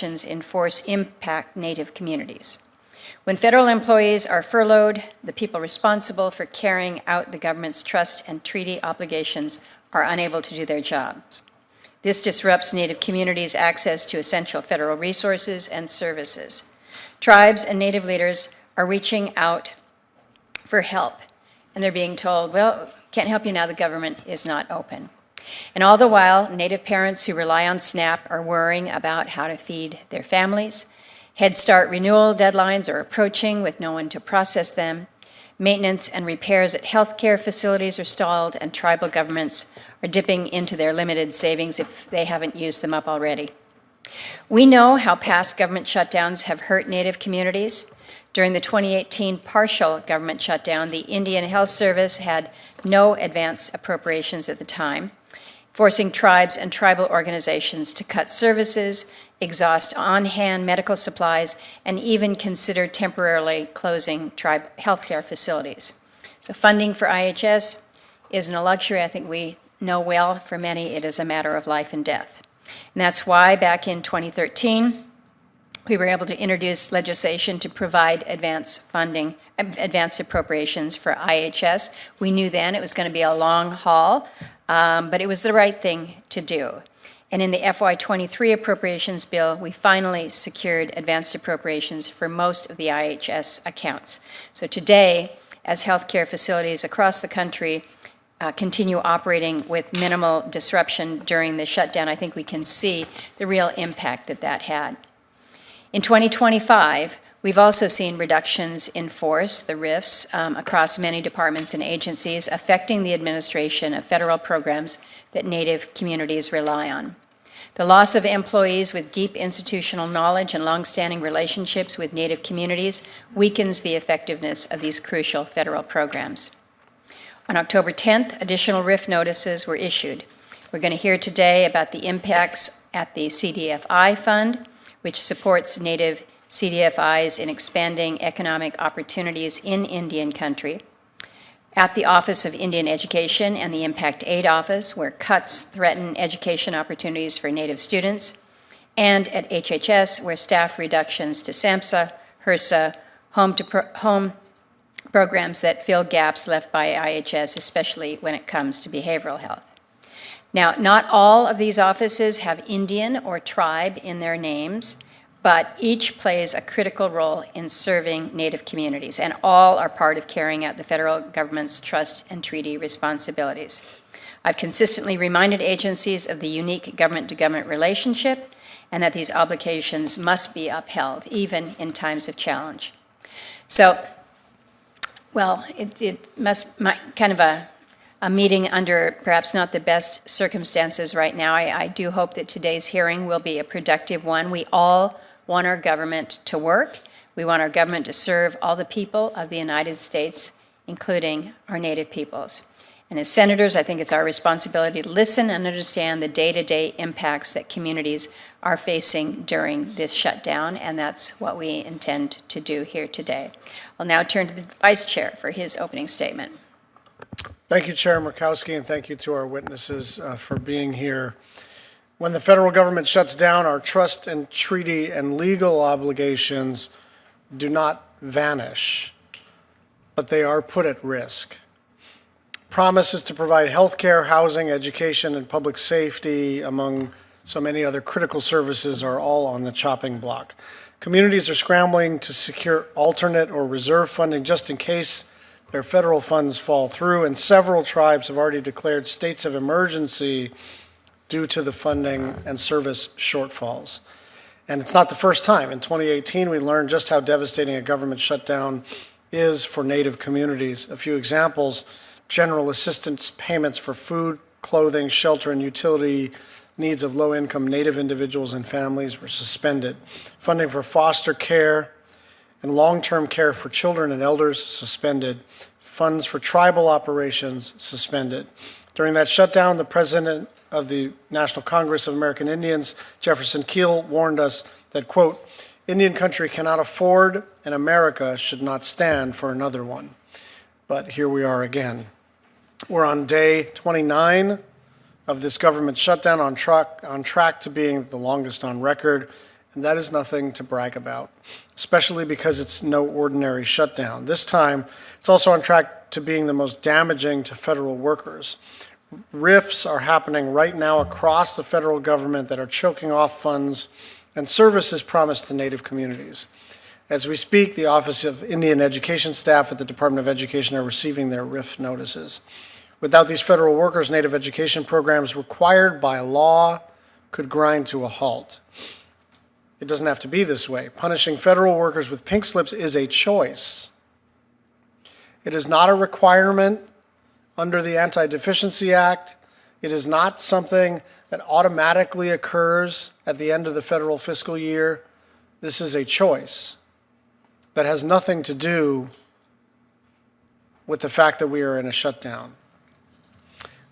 reductions in force impact Native communities. When federal employees are furloughed, the people responsible for carrying out the government's trust and treaty obligations are unable to do their jobs. This disrupts Native communities' access to essential federal resources and services. Tribes and Native leaders are reaching out for help, and they're being told, well, can't help you now, the government is not open. And all the while, Native parents who rely on SNAP are worrying about how to feed their families. Head Start renewal deadlines are approaching with no one to process them. Maintenance and repairs at healthcare facilities are stalled, and tribal governments are dipping into their limited savings if they haven't used them up already. We know how past government shutdowns have hurt Native communities. During the 2018 partial government shutdown, the Indian Health Service had no advance appropriations at the time, forcing tribes and tribal organizations to cut services, exhaust on-hand medical supplies, and even consider temporarily closing tribe healthcare facilities. So funding for IHS isn't a luxury. I think we know well, for many, it is a matter of life and death. And that's why back in 2013, we were able to introduce legislation to provide advance appropriations for IHS. We knew then it was going to be a long haul, but it was the right thing to do. And in the FY23 appropriations bill, we finally secured advanced appropriations for most of the IHS accounts. So today, as healthcare facilities across the country continue operating with minimal disruption during the shutdown, I think we can see the real impact that that had. In 2025, we've also seen reductions in force, the RIFs, across many departments and agencies, affecting the administration of federal programs that Native communities rely on. The loss of employees with deep institutional knowledge and longstanding relationships with Native communities weakens the effectiveness of these crucial federal programs. On October 10th, additional RIF notices were issued. We're going to hear today about the impacts at the CDFI Fund, which supports Native CDFIs in expanding economic opportunities in Indian country, at the Office of Indian Education and the Impact Aid Office, where cuts threaten education opportunities for Native students, and at HHS, where staff reductions to SAMHSA, HRSA, home programs that fill gaps left by IHS, especially when it comes to behavioral health. Now, not all of these offices have Indian or tribe in their names, but each plays a critical role in serving Native communities, and all are part of carrying out the federal government's trust and treaty responsibilities. I've consistently reminded agencies of the unique government-to-government relationship and that these obligations must be upheld, even in times of challenge. So, well, it must kind of a meeting under perhaps not the best circumstances right now. I do hope that today's hearing will be a productive one. We all want our government to work. We want our government to serve all the people of the United States, including our Native peoples. And as senators, I think it's our responsibility to listen and understand the day-to-day impacts that communities are facing during this shutdown, and that's what we intend to do here today. I'll now turn to the Vice Chair for his opening statement. Thank you, Chair Murkowski, and thank you to our witnesses for being here. When the federal government shuts down, our trust and treaty and legal obligations do not vanish, but they are put at risk. Promises to provide health care, housing, education, and public safety, among so many other critical services, are all on the chopping block. Communities are scrambling to secure alternate or reserve funding just in case their federal funds fall through, and several tribes have already declared states of emergency due to the funding and service shortfalls. And it's not the first time. In 2018, we learned just how devastating a government shutdown is for Native communities. A few examples: general assistance payments for food, clothing, shelter, and utility needs of low-income Native individuals and families were suspended. Funding for foster care and long-term care for children and elders suspended. Funds for tribal operations suspended. During that shutdown, the president of the National Congress of American Indians, Jefferson Keel, warned us that, quote, Indian country cannot afford and America should not stand for another one. But here we are again. We're on day 29 of this government shutdown, on track to being the longest on record, And that is nothing to brag about, especially because it's no ordinary shutdown. This time, it's also on track to being the most damaging to federal workers. Rifts are happening right now across the federal government that are choking off funds and services promised to Native communities. As we speak, the Office of Indian Education staff at the Department of Education are receiving their RIF notices. Without these federal workers, Native education programs required by law could grind to a halt. It doesn't have to be this way. Punishing federal workers with pink slips is a choice. It is not a requirement under the Anti-Deficiency Act. It is not something that automatically occurs at the end of the federal fiscal year. This is a choice that has nothing to do with the fact that we are in a shutdown.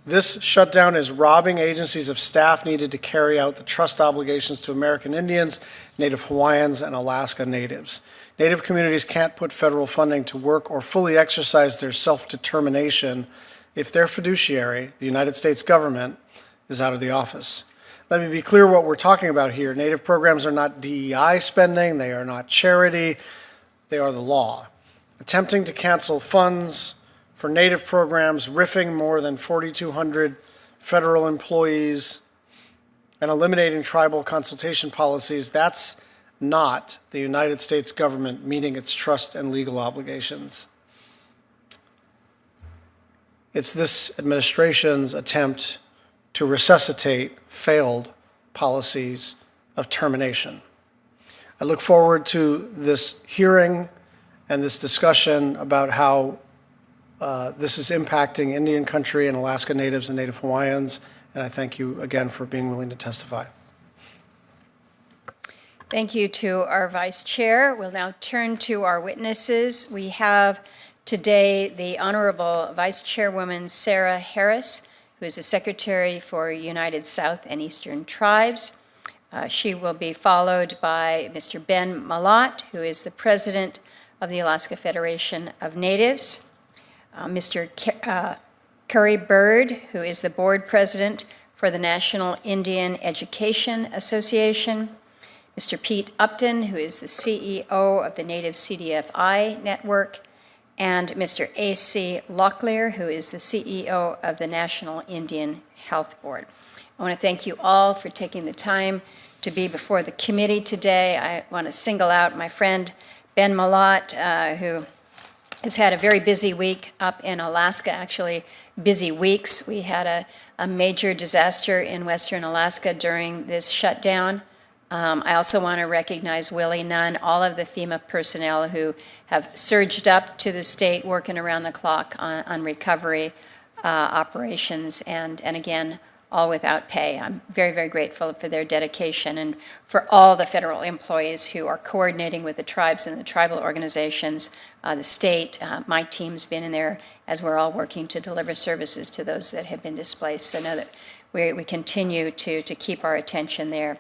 This shutdown is robbing agencies of staff needed to carry out the trust obligations to American Indians, Native Hawaiians, and Alaska Natives. Native communities can't put federal funding to work or fully exercise their self-determination if their fiduciary, the United States government, is out of the office. Let me be clear what we're talking about here. Native programs are not DEI spending, they are not charity, they are the law. Attempting to cancel funds for Native programs, riffing more than 4,200 federal employees, and eliminating tribal consultation policies, that's not the United States government meeting its trust and legal obligations. It's this administration's attempt to resuscitate failed policies of termination. I look forward to this hearing and this discussion about how this is impacting Indian country and Alaska Natives and Native Hawaiians, and I thank you again for being willing to testify. Thank you to our Vice Chair. We'll now turn to our witnesses. We have today the Honorable Vice Chairwoman Sarah Harris, who is the Secretary for United South and Eastern Tribes. She will be followed by Mr. Ben Malott, who is the President of the Alaska Federation of Natives. Mr. Curry Bird, who is the Board President for the National Indian Education Association. Mr. Pete Upton, who is the CEO of the Native CDFI Network. And Mr. A.C. Locklear, who is the CEO of the National Indian Health Board. I want to thank you all for taking the time to be before the committee today. I want to single out my friend Ben Malott, who has had a very busy week up in Alaska, actually busy weeks. We had a major disaster in Western Alaska during this shutdown. I also want to recognize Willie Nunn, all of the FEMA personnel who have surged up to the state, working around the clock on recovery operations, and again, all without pay. I'm very, very grateful for their dedication and for all the federal employees who are coordinating with the tribes and the tribal organizations, the state. My team's been in there as we're all working to deliver services to those that have been displaced. So know that we continue to keep our attention there.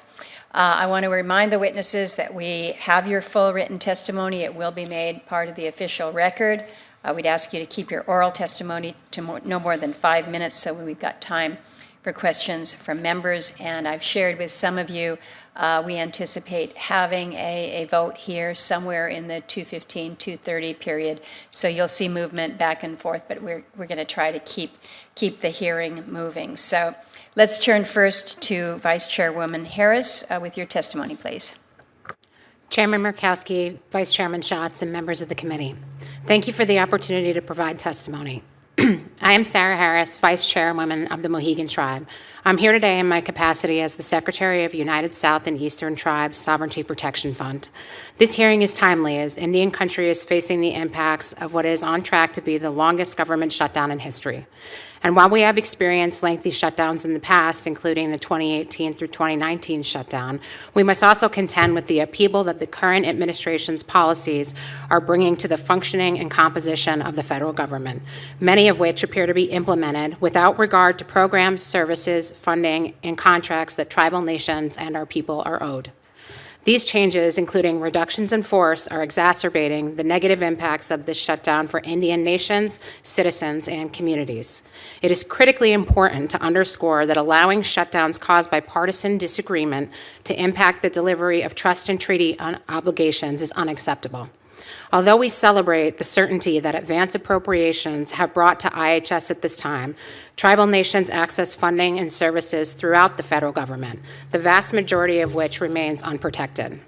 I want to remind the witnesses that we have your full written testimony. It will be made part of the official record. We'd ask you to keep your oral testimony to no more than 5 minutes so we've got time for questions from members. And I've shared with some of you, we anticipate having a vote here somewhere in the 2:15, 2:30 period. So you'll see movement back and forth, but we're going to try to keep the hearing moving. So let's turn first to Vice Chairwoman Harris with your testimony, please. Chairman Murkowski, Vice Chairman Schatz, and members of the committee, thank you for the opportunity to provide testimony. I am Sarah Harris, Vice Chairwoman of the Mohegan Tribe. I'm here today in my capacity as the Secretary of United South and Eastern Tribes Sovereignty Protection Fund. This hearing is timely as Indian country is facing the impacts of what is on track to be the longest government shutdown in history. And while we have experienced lengthy shutdowns in the past, including the 2018 through 2019 shutdown, we must also contend with the upheaval that the current administration's policies are bringing to the functioning and composition of the federal government, many of which appear to be implemented without regard to programs, services, funding, and contracts that tribal nations and our people are owed. These changes, including reductions in force, are exacerbating the negative impacts of this shutdown for Indian nations, citizens, and communities. It is critically important to underscore that allowing shutdowns caused by partisan disagreement to impact the delivery of trust and treaty obligations is unacceptable. Although we celebrate the certainty that advance appropriations have brought to IHS at this time, tribal nations access funding and services throughout the federal government, the vast majority of which remains unprotected.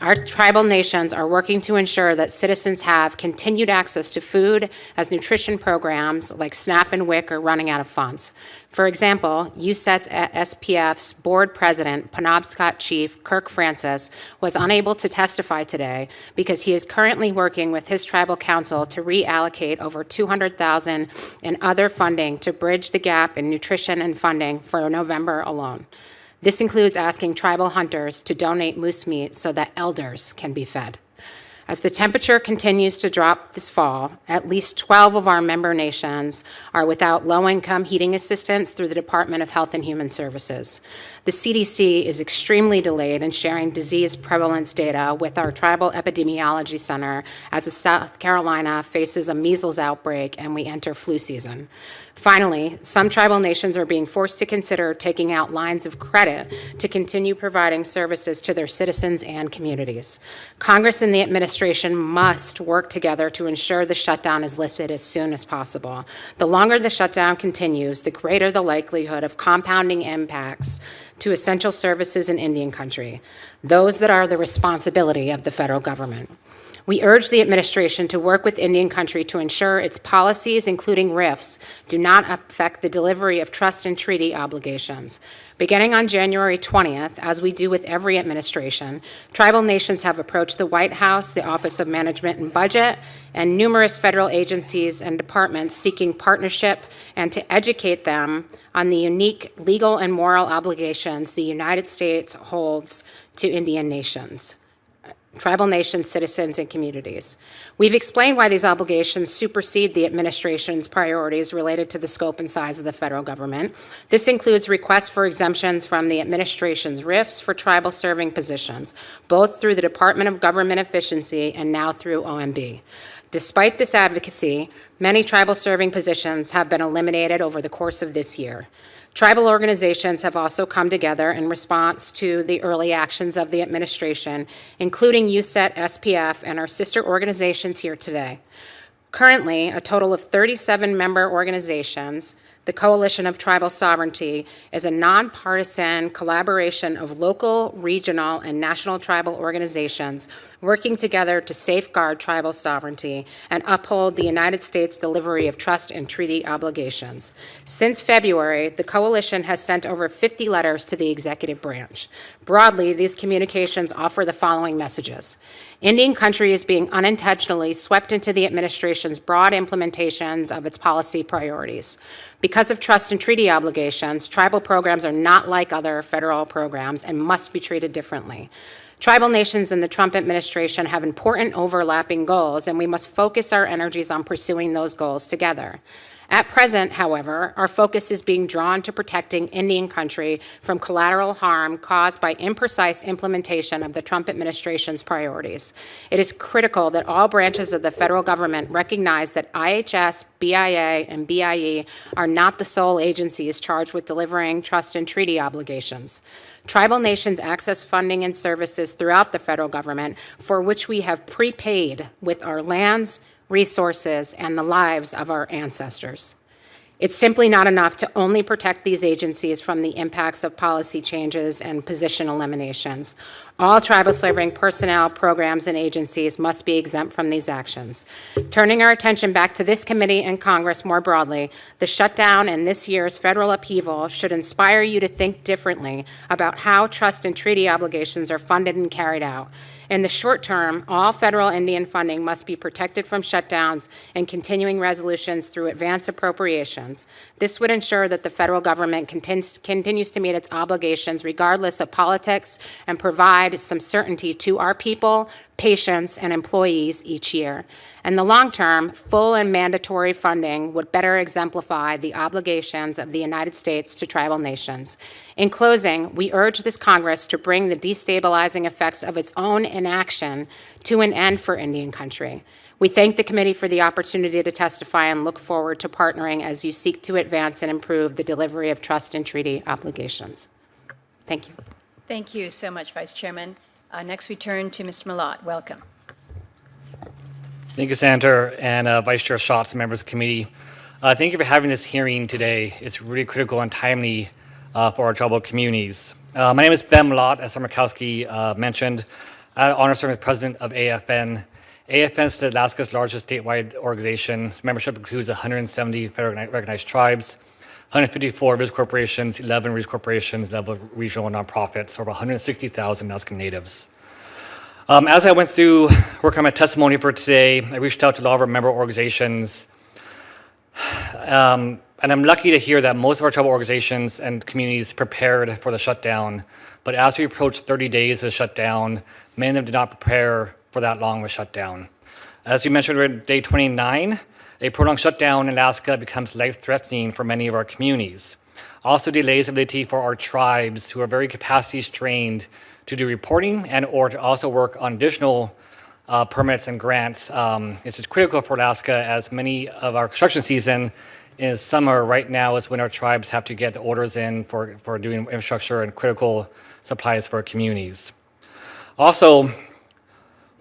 Our tribal nations are working to ensure that citizens have continued access to food as nutrition programs like SNAP and WIC are running out of funds. For example, USET's SPF's board president, Penobscot Chief Kirk Francis, was unable to testify today because he is currently working with his tribal council to reallocate over $200,000 in other funding to bridge the gap in nutrition and funding for November alone. This includes asking tribal hunters to donate moose meat so that elders can be fed. As the temperature continues to drop this fall, at least 12 of our member nations are without low-income heating assistance through the Department of Health and Human Services. The CDC is extremely delayed in sharing disease prevalence data with our Tribal Epidemiology Center as South Carolina faces a measles outbreak and we enter flu season. Finally, some tribal nations are being forced to consider taking out lines of credit to continue providing services to their citizens and communities. Congress and the administration must work together to ensure the shutdown is lifted as soon as possible. The longer the shutdown continues, the greater the likelihood of compounding impacts to essential services in Indian country, those that are the responsibility of the federal government. We urge the administration to work with Indian country to ensure its policies, including RIFs, do not affect the delivery of trust and treaty obligations. Beginning on January 20th, as we do with every administration, tribal nations have approached the White House, the Office of Management and Budget, and numerous federal agencies and departments seeking partnership and to educate them on the unique legal and moral obligations the United States holds to Indian nations, tribal nations, citizens, and communities. We've explained why these obligations supersede the administration's priorities related to the scope and size of the federal government. This includes requests for exemptions from the administration's RIFs for tribal serving positions, both through the Department of Government Efficiency and now through OMB. Despite this advocacy, many tribal serving positions have been eliminated over the course of this year. Tribal organizations have also come together in response to the early actions of the administration, including USET, SPF, and our sister organizations here today. Currently, a total of 37 member organizations, the Coalition of Tribal Sovereignty, is a nonpartisan collaboration of local, regional, and national tribal organizations working together to safeguard tribal sovereignty and uphold the United States delivery of trust and treaty obligations. Since February, the coalition has sent over 50 letters to the executive branch. Broadly, these communications offer the following messages. Indian country is being unintentionally swept into the administration's broad implementations of its policy priorities. Because of trust and treaty obligations, tribal programs are not like other federal programs and must be treated differently. Tribal nations in the Trump administration have important overlapping goals, and we must focus our energies on pursuing those goals together. At present, however, our focus is being drawn to protecting Indian country from collateral harm caused by imprecise implementation of the Trump administration's priorities. It is critical that all branches of the federal government recognize that IHS, BIA, and BIE are not the sole agencies charged with delivering trust and treaty obligations. Tribal nations access funding and services throughout the federal government for which we have prepaid with our lands, resources, and the lives of our ancestors. It's simply not enough to only protect these agencies from the impacts of policy changes and position eliminations. All tribal serving personnel, programs, and agencies must be exempt from these actions. Turning our attention back to this committee and Congress more broadly, the shutdown and this year's federal upheaval should inspire you to think differently about how trust and treaty obligations are funded and carried out. In the short term, all federal Indian funding must be protected from shutdowns and continuing resolutions through advance appropriations. This would ensure that the federal government continues to meet its obligations regardless of politics and provide some certainty to our people, patients, and employees each year. In the long term, full and mandatory funding would better exemplify the obligations of the United States to tribal nations. In closing, we urge this Congress to bring the destabilizing effects of its own inaction to an end for Indian country. We thank the committee for the opportunity to testify and look forward to partnering as you seek to advance and improve the delivery of trust and treaty obligations. Thank you. Thank you so much, Vice Chairman. Next, we turn to Mr. Malott. Welcome. Thank you, Senator and Vice Chair Schatz and members of the committee. Thank you for having this hearing today. It's really critical and timely for our tribal communities. My name is Ben Malott, as Senator Murkowski mentioned. I have the honor of serving as president of AFN. AFN is Alaska's largest statewide organization. Its membership includes 170 federally recognized tribes, 154 business corporations, 11 regional corporations, 11 regional nonprofits, over 160,000 Alaskan natives. As I went through working on my testimony for today, I reached out to a lot of our member organizations. And I'm lucky to hear that most of our tribal organizations and communities prepared for the shutdown. But as we approached 30 days of the shutdown, many of them did not prepare for that long of a shutdown. As you mentioned, we're at day 29. A prolonged shutdown in Alaska becomes life-threatening for many of our communities. Also delays the ability for our tribes, who are very capacity-strained, to do reporting and or to also work on additional permits and grants. It's just critical for Alaska, as many of our construction season is summer. Right now is when our tribes have to get the orders in for doing infrastructure and critical supplies for our communities. Also,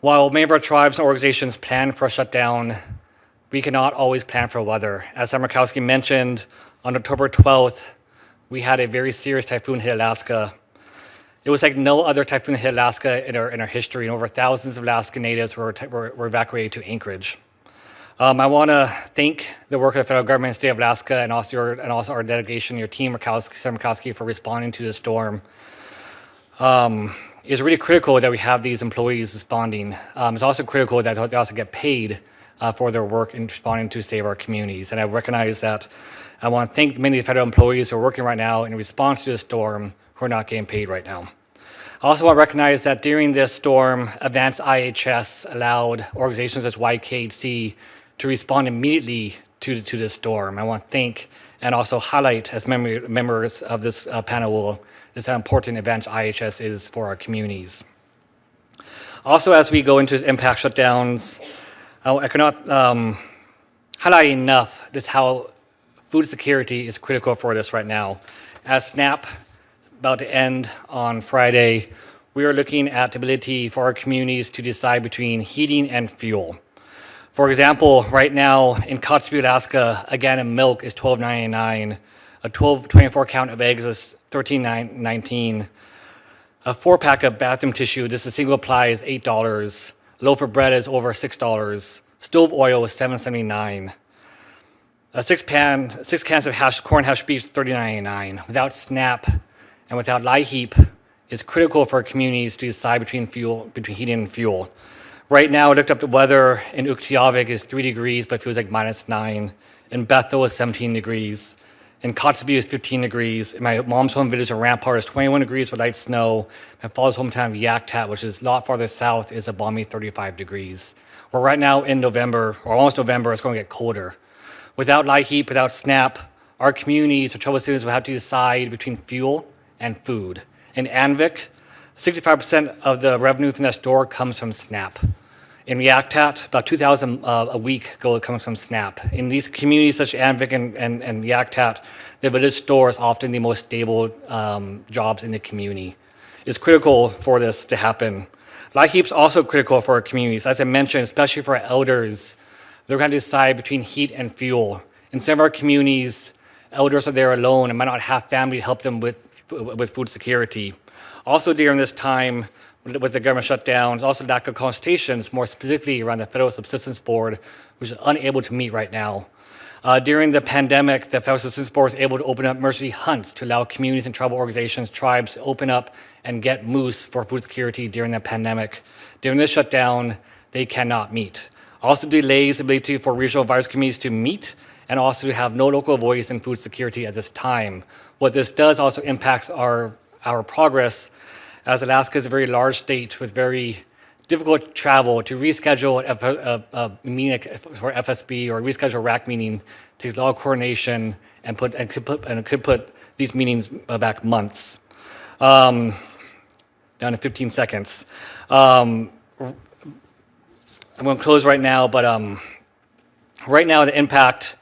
while many of our tribes and organizations plan for a shutdown, we cannot always plan for weather. As Senator Murkowski mentioned, on October 12th, we had a very serious typhoon hit Alaska. It was like no other typhoon hit Alaska in our history, and over thousands of Alaskan natives were evacuated to Anchorage. I want to thank the work of the federal government and state of Alaska, and also our delegation, your team, Senator Murkowski, for responding to the storm. It's really critical that we have these employees responding. It's also critical that they also get paid for their work in responding to save our communities. And I recognize that. I want to thank many of the federal employees who are working right now in response to the storm, who are not getting paid right now. I also want to recognize that during this storm, Advanced IHS allowed organizations such as YKC to respond immediately to this storm. I want to thank and also highlight, as members of this panel is how important Advanced IHS is for our communities. Also, as we go into impact shutdowns, I cannot highlight enough just how food security is critical for this right now. As SNAP about to end on Friday, we are looking at the ability for our communities to decide between heating and fuel. For example, right now in Kotzebue, Alaska, a gallon of milk is $12.99. A 24 count of eggs is $13.19. A 4-pack of bathroom tissue, this is single ply, is $8. A loaf of bread is over $6. Stove oil is $7.79. 6 cans of corn hash beef is $30.99. Without SNAP and without LIHEAP, it's critical for our communities to decide between heating and fuel. Right now, I looked up the weather in Uktiavik is 3 degrees, but it feels like -9. In Bethel is 17 degrees. In Kotzebue is 15 degrees. In my mom's home village of Rampart is 21 degrees with light snow. My father's hometown of Yaktat, which is a lot farther south, is a balmy 35 degrees. We're right now in November, or almost November, it's going to get colder. Without LIHEAP, without SNAP, our communities or tribal citizens will have to decide between fuel and food. In Anvik, 65% of the revenue from that store comes from SNAP. In Yaktat, about $2,000 a week comes from SNAP. In these communities such as Anvik and Yaktat, the village store is often the most stable jobs in the community. It's critical for this to happen. LIHEAP is also critical for our communities. As I mentioned, especially for our elders, they're going to decide between heat and fuel. In some of our communities, elders are there alone and might not have family to help them with food security. Also during this time, with the government shutdowns, also lack of consultations, more specifically around the Federal Subsistence Board, which is unable to meet right now. During the pandemic, the Federal Subsistence Board was able to open up emergency hunts to allow communities and tribal organizations, tribes to open up and get moose for food security during the pandemic. During this shutdown, they cannot meet. Also delays the ability for regional advisory committees to meet and also to have no local voice in food security at this time. What this does also impacts our progress, as Alaska is a very large state with very difficult travel to reschedule a meeting for FSB or reschedule a RAC meeting takes a lot of coordination and could put these meetings back months. Down to 15 seconds. I'm going to close right now, but right now the impact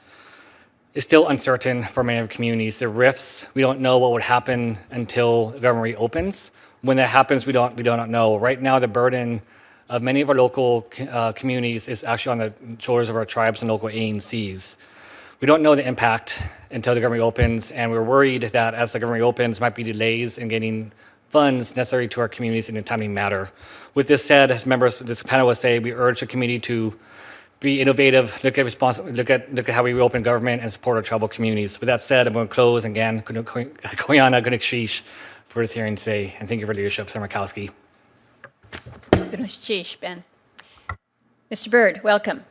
is still uncertain for many of the communities. The rifts, we don't know what would happen until the government reopens. When that happens, we don't know. Right now, the burden of many of our local communities is actually on the shoulders of our tribes and local ANCs. We don't know the impact until the government opens, and we're worried that as the government opens, might be delays in getting funds necessary to our communities in a timely manner. With this said, as members of this panel will say, we urge the committee to be innovative, look at how we reopen government and support our tribal communities. With that said, I'm going to close again. Koyana Gunishish for this hearing today, and thank you for your leadership, Senator Murkowski. Gunishish, Ben. Mr. Byrd, welcome.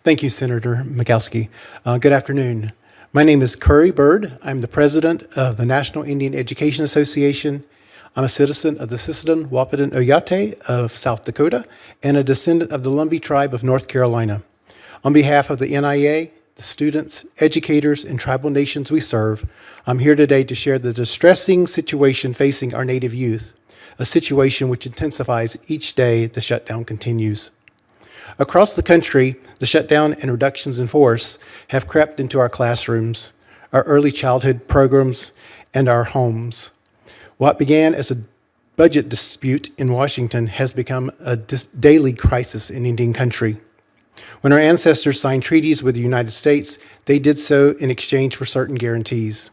Thank you, Senator Murkowski. Good afternoon. My name is Curry Byrd. I'm the president of the National Indian Education Association. I'm a citizen of the Sisseton Wahpeton Oyate of South Dakota and a descendant of the Lumbee tribe of North Carolina. On behalf of the NIA, the students, educators, and tribal nations we serve, I'm here today to share the distressing situation facing our Native youth, a situation which intensifies each day the shutdown continues. Across the country, the shutdown and reductions in force have crept into our classrooms, our early childhood programs, and our homes. What began as a budget dispute in Washington has become a daily crisis in Indian country. When our ancestors signed treaties with the United States, they did so in exchange for certain guarantees.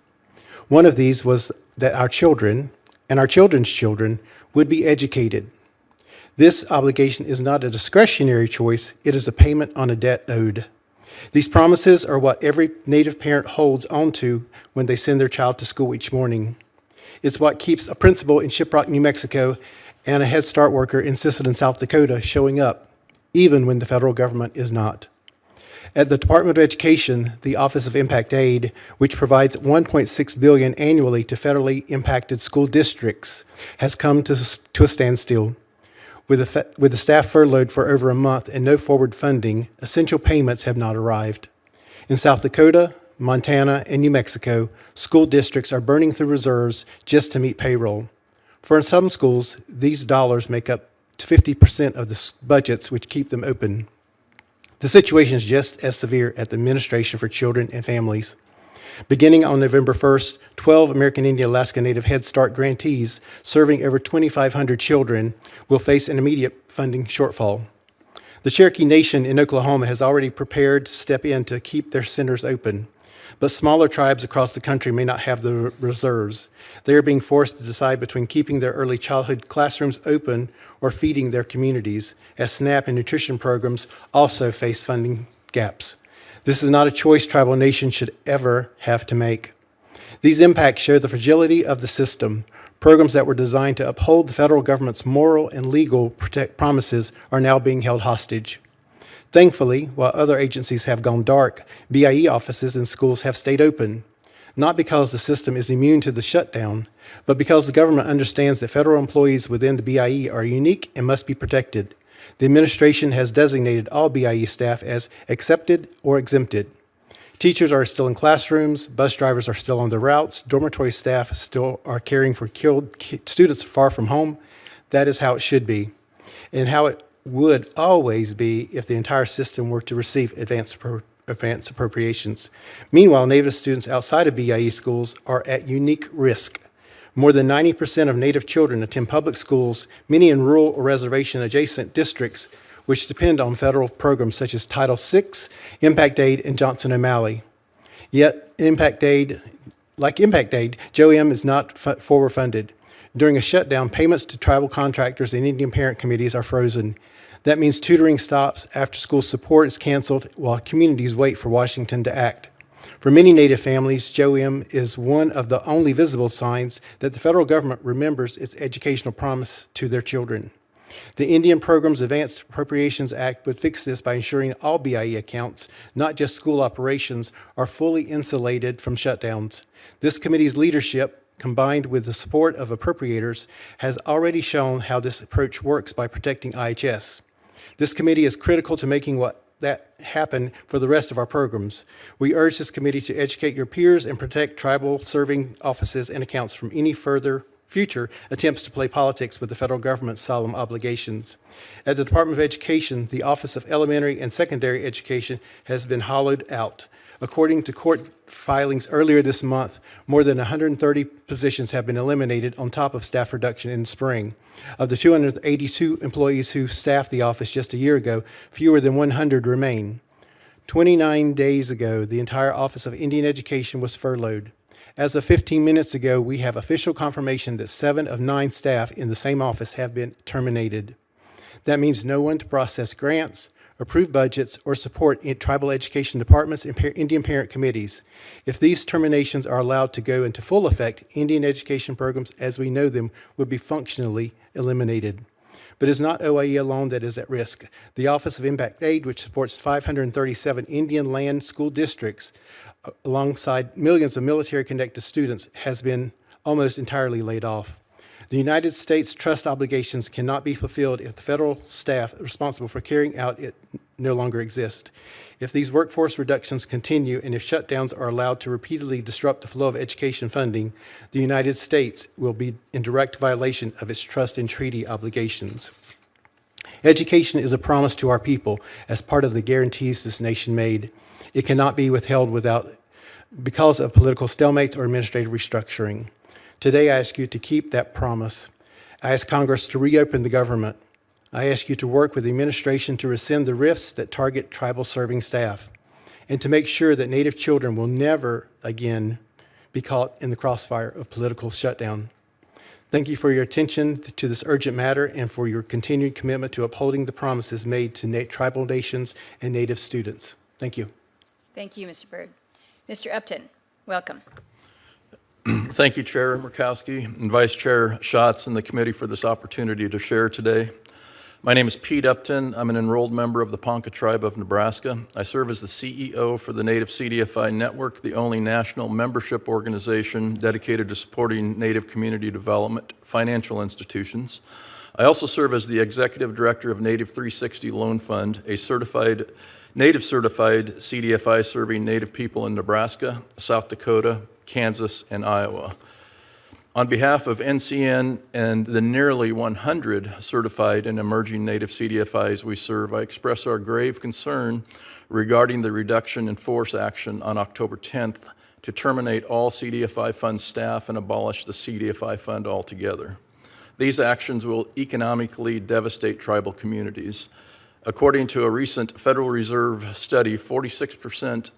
One of these was that our children and our children's children would be educated. This obligation is not a discretionary choice, it is a payment on a debt owed. These promises are what every Native parent holds onto when they send their child to school each morning. It's what keeps a principal in Shiprock, New Mexico, and a Head Start worker in Sisseton, South Dakota, showing up, even when the federal government is not. At the Department of Education, the Office of Impact Aid, which provides $1.6 billion annually to federally impacted school districts, has come to a standstill. With the staff furloughed for over a month and no forward funding, essential payments have not arrived. In South Dakota, Montana, and New Mexico, school districts are burning through reserves just to meet payroll. For some schools, these dollars make up to 50% of the budgets which keep them open. The situation is just as severe at the Administration for Children and Families. Beginning on November 1st, 12 American Indian Alaska Native Head Start grantees serving over 2,500 children will face an immediate funding shortfall. The Cherokee Nation in Oklahoma has already prepared to step in to keep their centers open. But smaller tribes across the country may not have the reserves. They are being forced to decide between keeping their early childhood classrooms open or feeding their communities, as SNAP and nutrition programs also face funding gaps. This is not a choice tribal nations should ever have to make. These impacts show the fragility of the system. Programs that were designed to uphold the federal government's moral and legal promises are now being held hostage. Thankfully, while other agencies have gone dark, BIE offices and schools have stayed open, not because the system is immune to the shutdown, but because the government understands that federal employees within the BIE are unique and must be protected. The administration has designated all BIE staff as accepted or exempted. Teachers are still in classrooms, bus drivers are still on their routes, dormitory staff still are caring for students far from home. That is how it should be, and how it would always be if the entire system were to receive advance appropriations. Meanwhile, Native students outside of BIE schools are at unique risk. More than 90% of Native children attend public schools, many in rural or reservation-adjacent districts, which depend on federal programs such as Title VI, Impact Aid, and Johnson O'Malley. Yet, Impact Aid, JOM is not forward funded. During a shutdown, payments to tribal contractors and Indian parent committees are frozen. That means tutoring stops, after-school support is canceled, while communities wait for Washington to act. For many Native families, JOM is one of the only visible signs that the federal government remembers its educational promise to their children. The Indian Programs Advanced Appropriations Act would fix this by ensuring all BIE accounts, not just school operations, are fully insulated from shutdowns. This committee's leadership combined with the support of appropriators, has already shown how this approach works by protecting IHS. This committee is critical to making that happen for the rest of our programs. We urge this committee to educate your peers and protect tribal serving offices and accounts from any future attempts to play politics with the federal government's solemn obligations. At the Department of Education, the Office of Elementary and Secondary Education has been hollowed out. According to court filings earlier this month, more than 130 positions have been eliminated on top of staff reduction in spring. Of the 282 employees who staffed the office just a year ago, fewer than 100 remain. 29 days ago, the entire Office of Indian Education was furloughed. As of 15 minutes ago, we have official confirmation that 7 of 9 staff in the same office have been terminated. That means no one to process grants, approve budgets, or support in tribal education departments and Indian parent committees. If these terminations are allowed to go into full effect, Indian education programs as we know them would be functionally eliminated. But it's not OIE alone that is at risk. The Office of Impact Aid, which supports 537 Indian land school districts, alongside millions of military-connected students, has been almost entirely laid off. The United States trust obligations cannot be fulfilled if the federal staff responsible for carrying out it no longer exist. If these workforce reductions continue and if shutdowns are allowed to repeatedly disrupt the flow of education funding, the United States will be in direct violation of its trust and treaty obligations. Education is a promise to our people as part of the guarantees this nation made. It cannot be withheld because of political stalemates or administrative restructuring. Today, I ask you to keep that promise. I ask Congress to reopen the government. I ask you to work with the administration to rescind the rifts that target tribal serving staff and to make sure that Native children will never again be caught in the crossfire of political shutdown. Thank you for your attention to this urgent matter and for your continued commitment to upholding the promises made to tribal nations and Native students. Thank you. Thank you, Mr. Byrd. Mr. Upton, welcome. Thank you, Chair Murkowski and Vice Chair Schatz and the committee for this opportunity to share today. My name is Pete Upton. I'm an enrolled member of the Ponca Tribe of Nebraska. I serve as the CEO for the Native CDFI Network, the only national membership organization dedicated to supporting Native community development financial institutions. I also serve as the Executive Director of Native 360 Loan Fund, a Native certified CDFI serving Native people in Nebraska, South Dakota, Kansas, and Iowa. On behalf of NCN and the nearly 100 certified and emerging Native CDFIs we serve, I express our grave concern regarding the reduction in force action on October 10th to terminate all CDFI fund staff and abolish the CDFI fund altogether. These actions will economically devastate tribal communities. According to a recent Federal Reserve study, 46%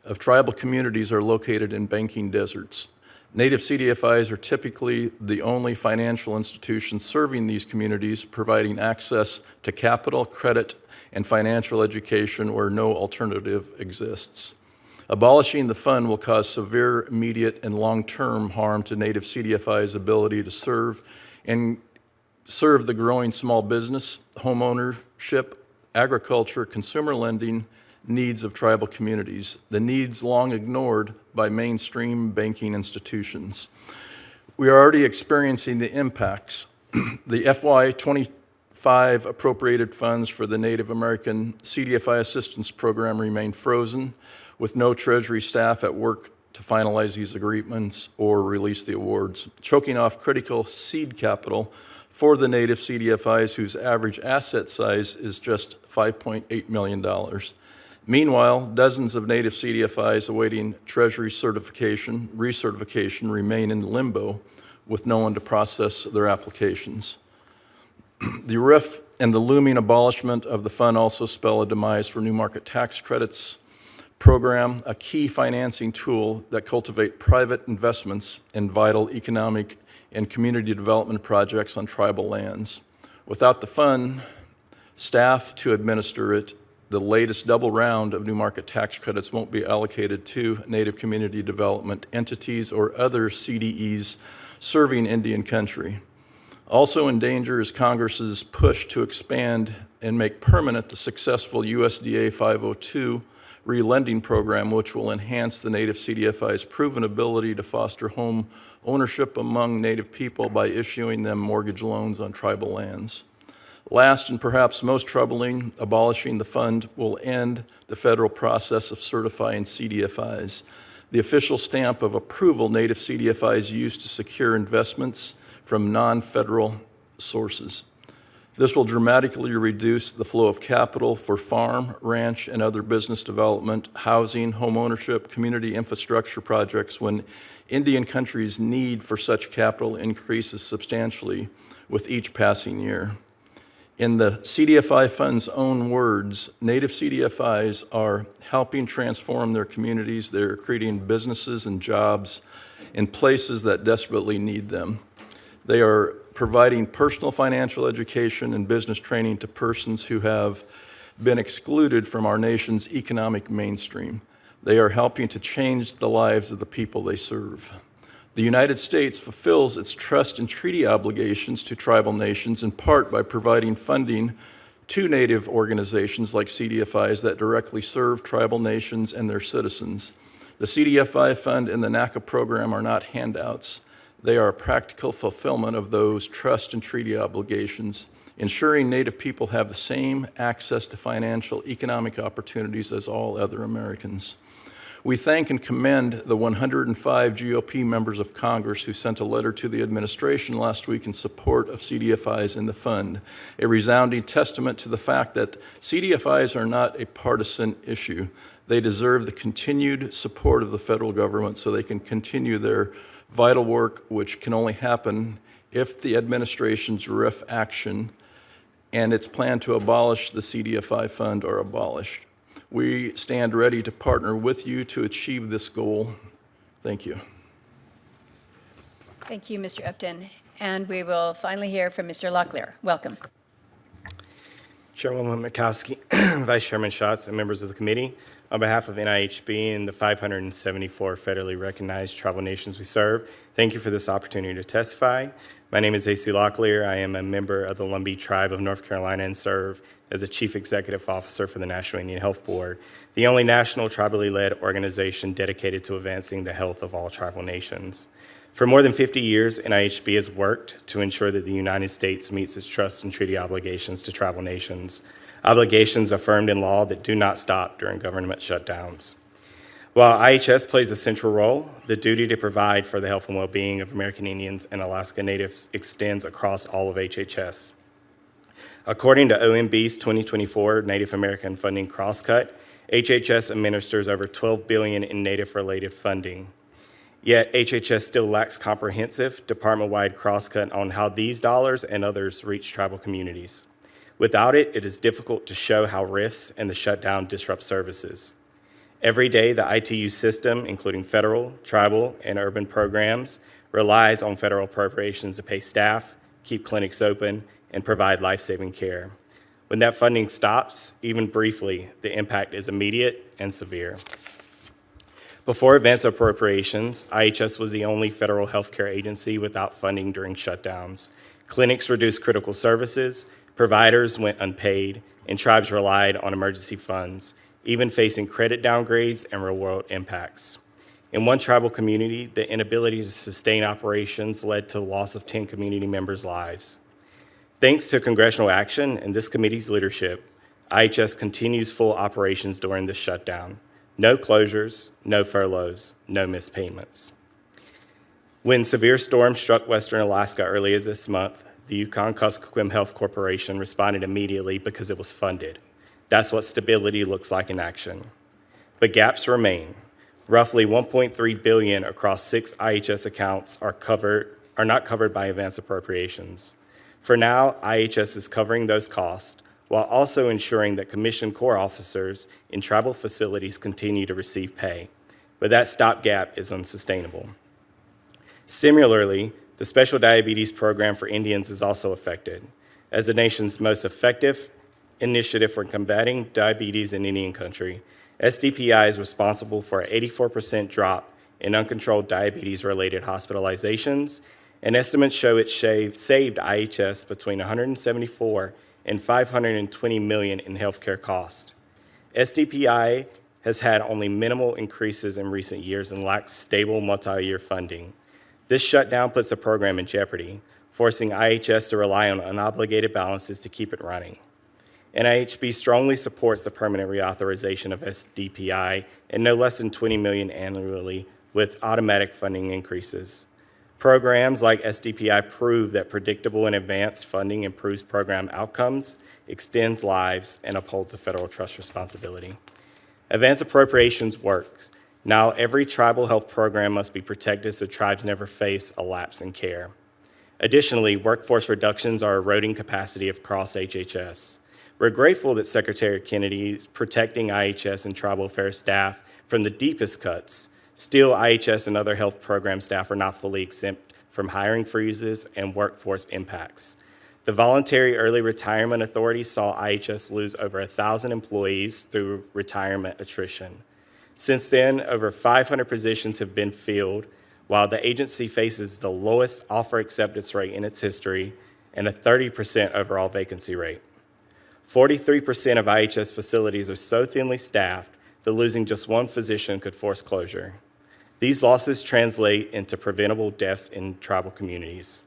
of tribal communities are located in banking deserts. Native CDFIs are typically the only financial institutions serving these communities, providing access to capital, credit, and financial education where no alternative exists. Abolishing the fund will cause severe immediate and long-term harm to Native CDFIs' ability to serve the growing small business, homeownership, agriculture, consumer lending needs of tribal communities, the needs long ignored by mainstream banking institutions. We are already experiencing the impacts. The FY25 appropriated funds for the Native American CDFI Assistance Program remain frozen, with no Treasury staff at work to finalize these agreements or release the awards, choking off critical seed capital for the Native CDFIs whose average asset size is just $5.8 million. Meanwhile, dozens of Native CDFIs awaiting Treasury recertification remain in limbo with no one to process their applications. The RIF and the looming abolishment of the fund also spell a demise for New Market Tax Credits program, a key financing tool that cultivate private investments in vital economic and community development projects on tribal lands. Without the fund, staff to administer it, the latest double round of New Market Tax Credits won't be allocated to Native community development entities or other CDEs serving Indian country. Also in danger is Congress's push to expand and make permanent the successful USDA 502 relending program, which will enhance the Native CDFI's proven ability to foster home ownership among Native people by issuing them mortgage loans on tribal lands. Last and perhaps most troubling, abolishing the fund will end the federal process of certifying CDFIs, the official stamp of approval Native CDFIs use to secure investments from non-federal sources. This will dramatically reduce the flow of capital for farm, ranch, and other business development, housing, home ownership, community infrastructure projects when Indian country's need for such capital increases substantially with each passing year. In the CDFI Fund's own words, Native CDFIs are helping transform their communities. They're creating businesses and jobs in places that desperately need them. They are providing personal financial education and business training to persons who have been excluded from our nation's economic mainstream. They are helping to change the lives of the people they serve. The United States fulfills its trust and treaty obligations to tribal nations in part by providing funding to Native organizations like CDFIs that directly serve tribal nations and their citizens. The CDFI Fund and the NACA program are not handouts. They are a practical fulfillment of those trust and treaty obligations, ensuring Native people have the same access to financial, economic opportunities as all other Americans. We thank and commend the 105 GOP members of Congress who sent a letter to the administration last week in support of CDFIs in the fund, a resounding testament to the fact that CDFIs are not a partisan issue. They deserve the continued support of the federal government so they can continue their vital work, which can only happen if the administration's RIF action and its plan to abolish the CDFI fund are abolished. We stand ready to partner with you to achieve this goal. Thank you. Thank you, Mr. Upton. And we will finally hear from Mr. Locklear. Welcome. Chairwoman Mikowski, Vice Chairman Schatz, and members of the committee, on behalf of NIHB and the 574 federally recognized tribal nations we serve, thank you for this opportunity to testify. My name is A.C. Locklear. I am a member of the Lumbee Tribe of North Carolina and serve as a Chief Executive Officer for the National Indian Health Board, the only national tribally led organization dedicated to advancing the health of all tribal nations. For more than 50 years, NIHB has worked to ensure that the United States meets its trust and treaty obligations to tribal nations, obligations affirmed in law that do not stop during government shutdowns. While IHS plays a central role, the duty to provide for the health and well-being of American Indians and Alaska Natives extends across all of HHS. According to OMB's 2024 Native American Funding Crosscut, HHS administers over $12 billion in Native-related funding. Yet HHS still lacks comprehensive department-wide crosscut on how these dollars and others reach tribal communities. Without it, it is difficult to show how RIFs and the shutdown disrupt services. Every day, the ITU system, including federal, tribal, and urban programs, relies on federal appropriations to pay staff, keep clinics open, and provide life-saving care. When that funding stops, even briefly, the impact is immediate and severe. Before advance appropriations, IHS was the only federal healthcare agency without funding during shutdowns. Clinics reduced critical services, providers went unpaid, and tribes relied on emergency funds, even facing credit downgrades and real-world impacts. In one tribal community, the inability to sustain operations led to the loss of 10 community members' lives. Thanks to congressional action and this committee's leadership, IHS continues full operations during this shutdown. No closures, no furloughs, no missed payments. When severe storms struck western Alaska earlier this month, the Yukon-Kuskokwim Health Corporation responded immediately because it was funded. That's what stability looks like in action. But gaps remain. Roughly $1.3 billion across 6 IHS accounts are not covered by advance appropriations. For now, IHS is covering those costs while also ensuring that commissioned Corps officers in tribal facilities continue to receive pay. But that stopgap is unsustainable. Similarly, the Special Diabetes Program for Indians is also affected. As the nation's most effective initiative for combating diabetes in Indian country, SDPI is responsible for an 84% drop in uncontrolled diabetes-related hospitalizations, and estimates show it saved IHS between $174 and $520 million in healthcare costs. SDPI has had only minimal increases in recent years and lacks stable multi-year funding. This shutdown puts the program in jeopardy, forcing IHS to rely on unobligated balances to keep it running. NIHB strongly supports the permanent reauthorization of SDPI and no less than $20 million annually with automatic funding increases. Programs like SDPI prove that predictable and advanced funding improves program outcomes, extends lives, and upholds a federal trust responsibility. Advance appropriations works. Now every tribal health program must be protected so tribes never face a lapse in care. Additionally, workforce reductions are eroding capacity across HHS. We're grateful that Secretary Kennedy is protecting IHS and tribal affairs staff from the deepest cuts. Still, IHS and other health program staff are not fully exempt from hiring freezes and workforce impacts. The Voluntary Early Retirement Authority saw IHS lose over 1,000 employees through retirement attrition. Since then, over 500 positions have been filled, while the agency faces the lowest offer acceptance rate in its history and a 30% overall vacancy rate. 43% of IHS facilities are so thinly staffed that losing just one physician could force closure. These losses translate into preventable deaths in tribal communities.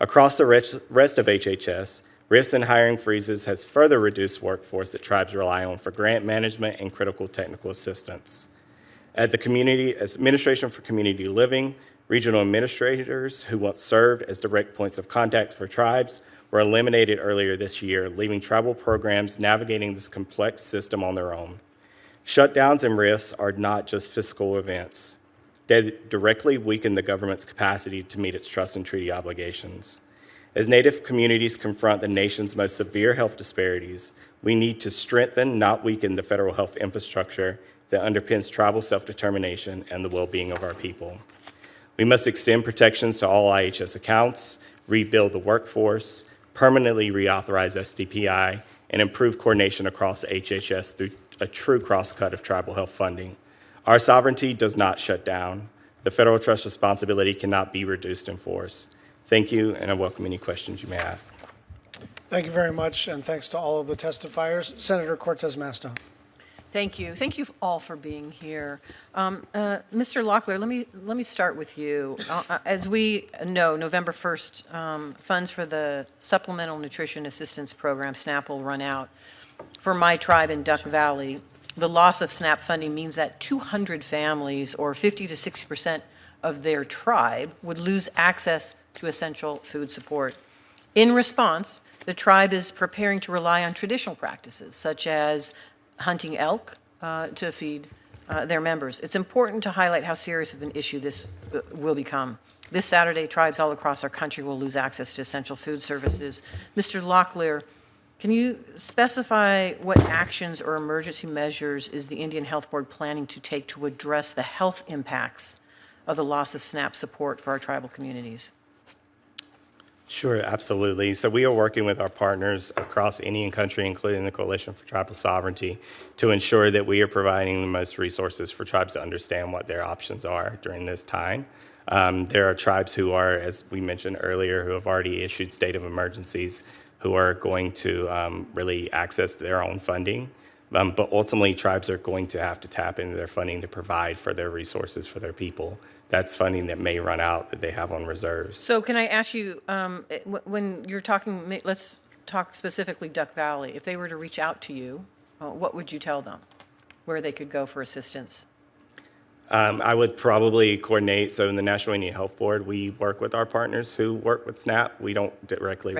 Across the rest of HHS, rifts and hiring freezes has further reduced workforce that tribes rely on for grant management and critical technical assistance. At the Community Administration for Community Living, regional administrators who once served as direct points of contact for tribes were eliminated earlier this year, leaving tribal programs navigating this complex system on their own. Shutdowns and rifts are not just fiscal events. They directly weaken the government's capacity to meet its trust and treaty obligations. As Native communities confront the nation's most severe health disparities, we need to strengthen, not weaken, the federal health infrastructure that underpins tribal self-determination and the well-being of our people. We must extend protections to all IHS accounts, rebuild the workforce, permanently reauthorize SDPI, and improve coordination across HHS through a true cross-cut of tribal health funding. Our sovereignty does not shut down. The federal trust responsibility cannot be reduced in force. Thank you, and I welcome any questions you may have. Thank you very much, and thanks to all of the testifiers. Senator Cortez Masto. Thank you. Thank you all for being here. Mr. Locklear, let me start with you. As we know, November 1st, funds for the Supplemental Nutrition Assistance Program, SNAP, will run out. For my tribe in Duck Valley, the loss of SNAP funding means that 200 families, or 50 to 60% of their tribe, would lose access to essential food support. In response, the tribe is preparing to rely on traditional practices, such as hunting elk to feed their members. It's important to highlight how serious of an issue this will become. This Saturday, tribes all across our country will lose access to essential food services. Mr. Locklear, can you specify what actions or emergency measures is the Indian Health Board planning to take to address the health impacts of the loss of SNAP support for our tribal communities? Sure, absolutely. So we are working with our partners across Indian country, including the Coalition for Tribal Sovereignty, to ensure that we are providing the most resources for tribes to understand what their options are during this time. There are tribes who are, as we mentioned earlier, who have already issued state of emergencies, who are going to really access their own funding. But ultimately, tribes are going to have to tap into their funding to provide for their resources for their people. That's funding that may run out that they have on reserves. So can I ask you, when you're talking, let's talk specifically Duck Valley. If they were to reach out to you, what would you tell them? Where they could go for assistance? I would probably coordinate. So in the National Indian Health Board, we work with our partners who work with SNAP. We don't directly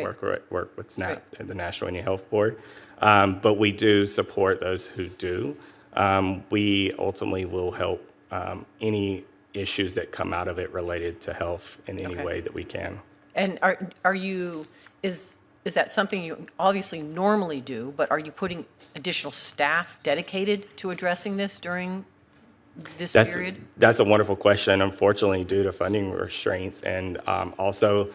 work with SNAP at the National Indian Health Board, but we do support those who do. We ultimately will help any issues that come out of it related to health in any way that we can. And are you, is that something you obviously normally do, but are you putting additional staff dedicated to addressing this during this period? That's a wonderful question. Unfortunately, due to funding restraints and also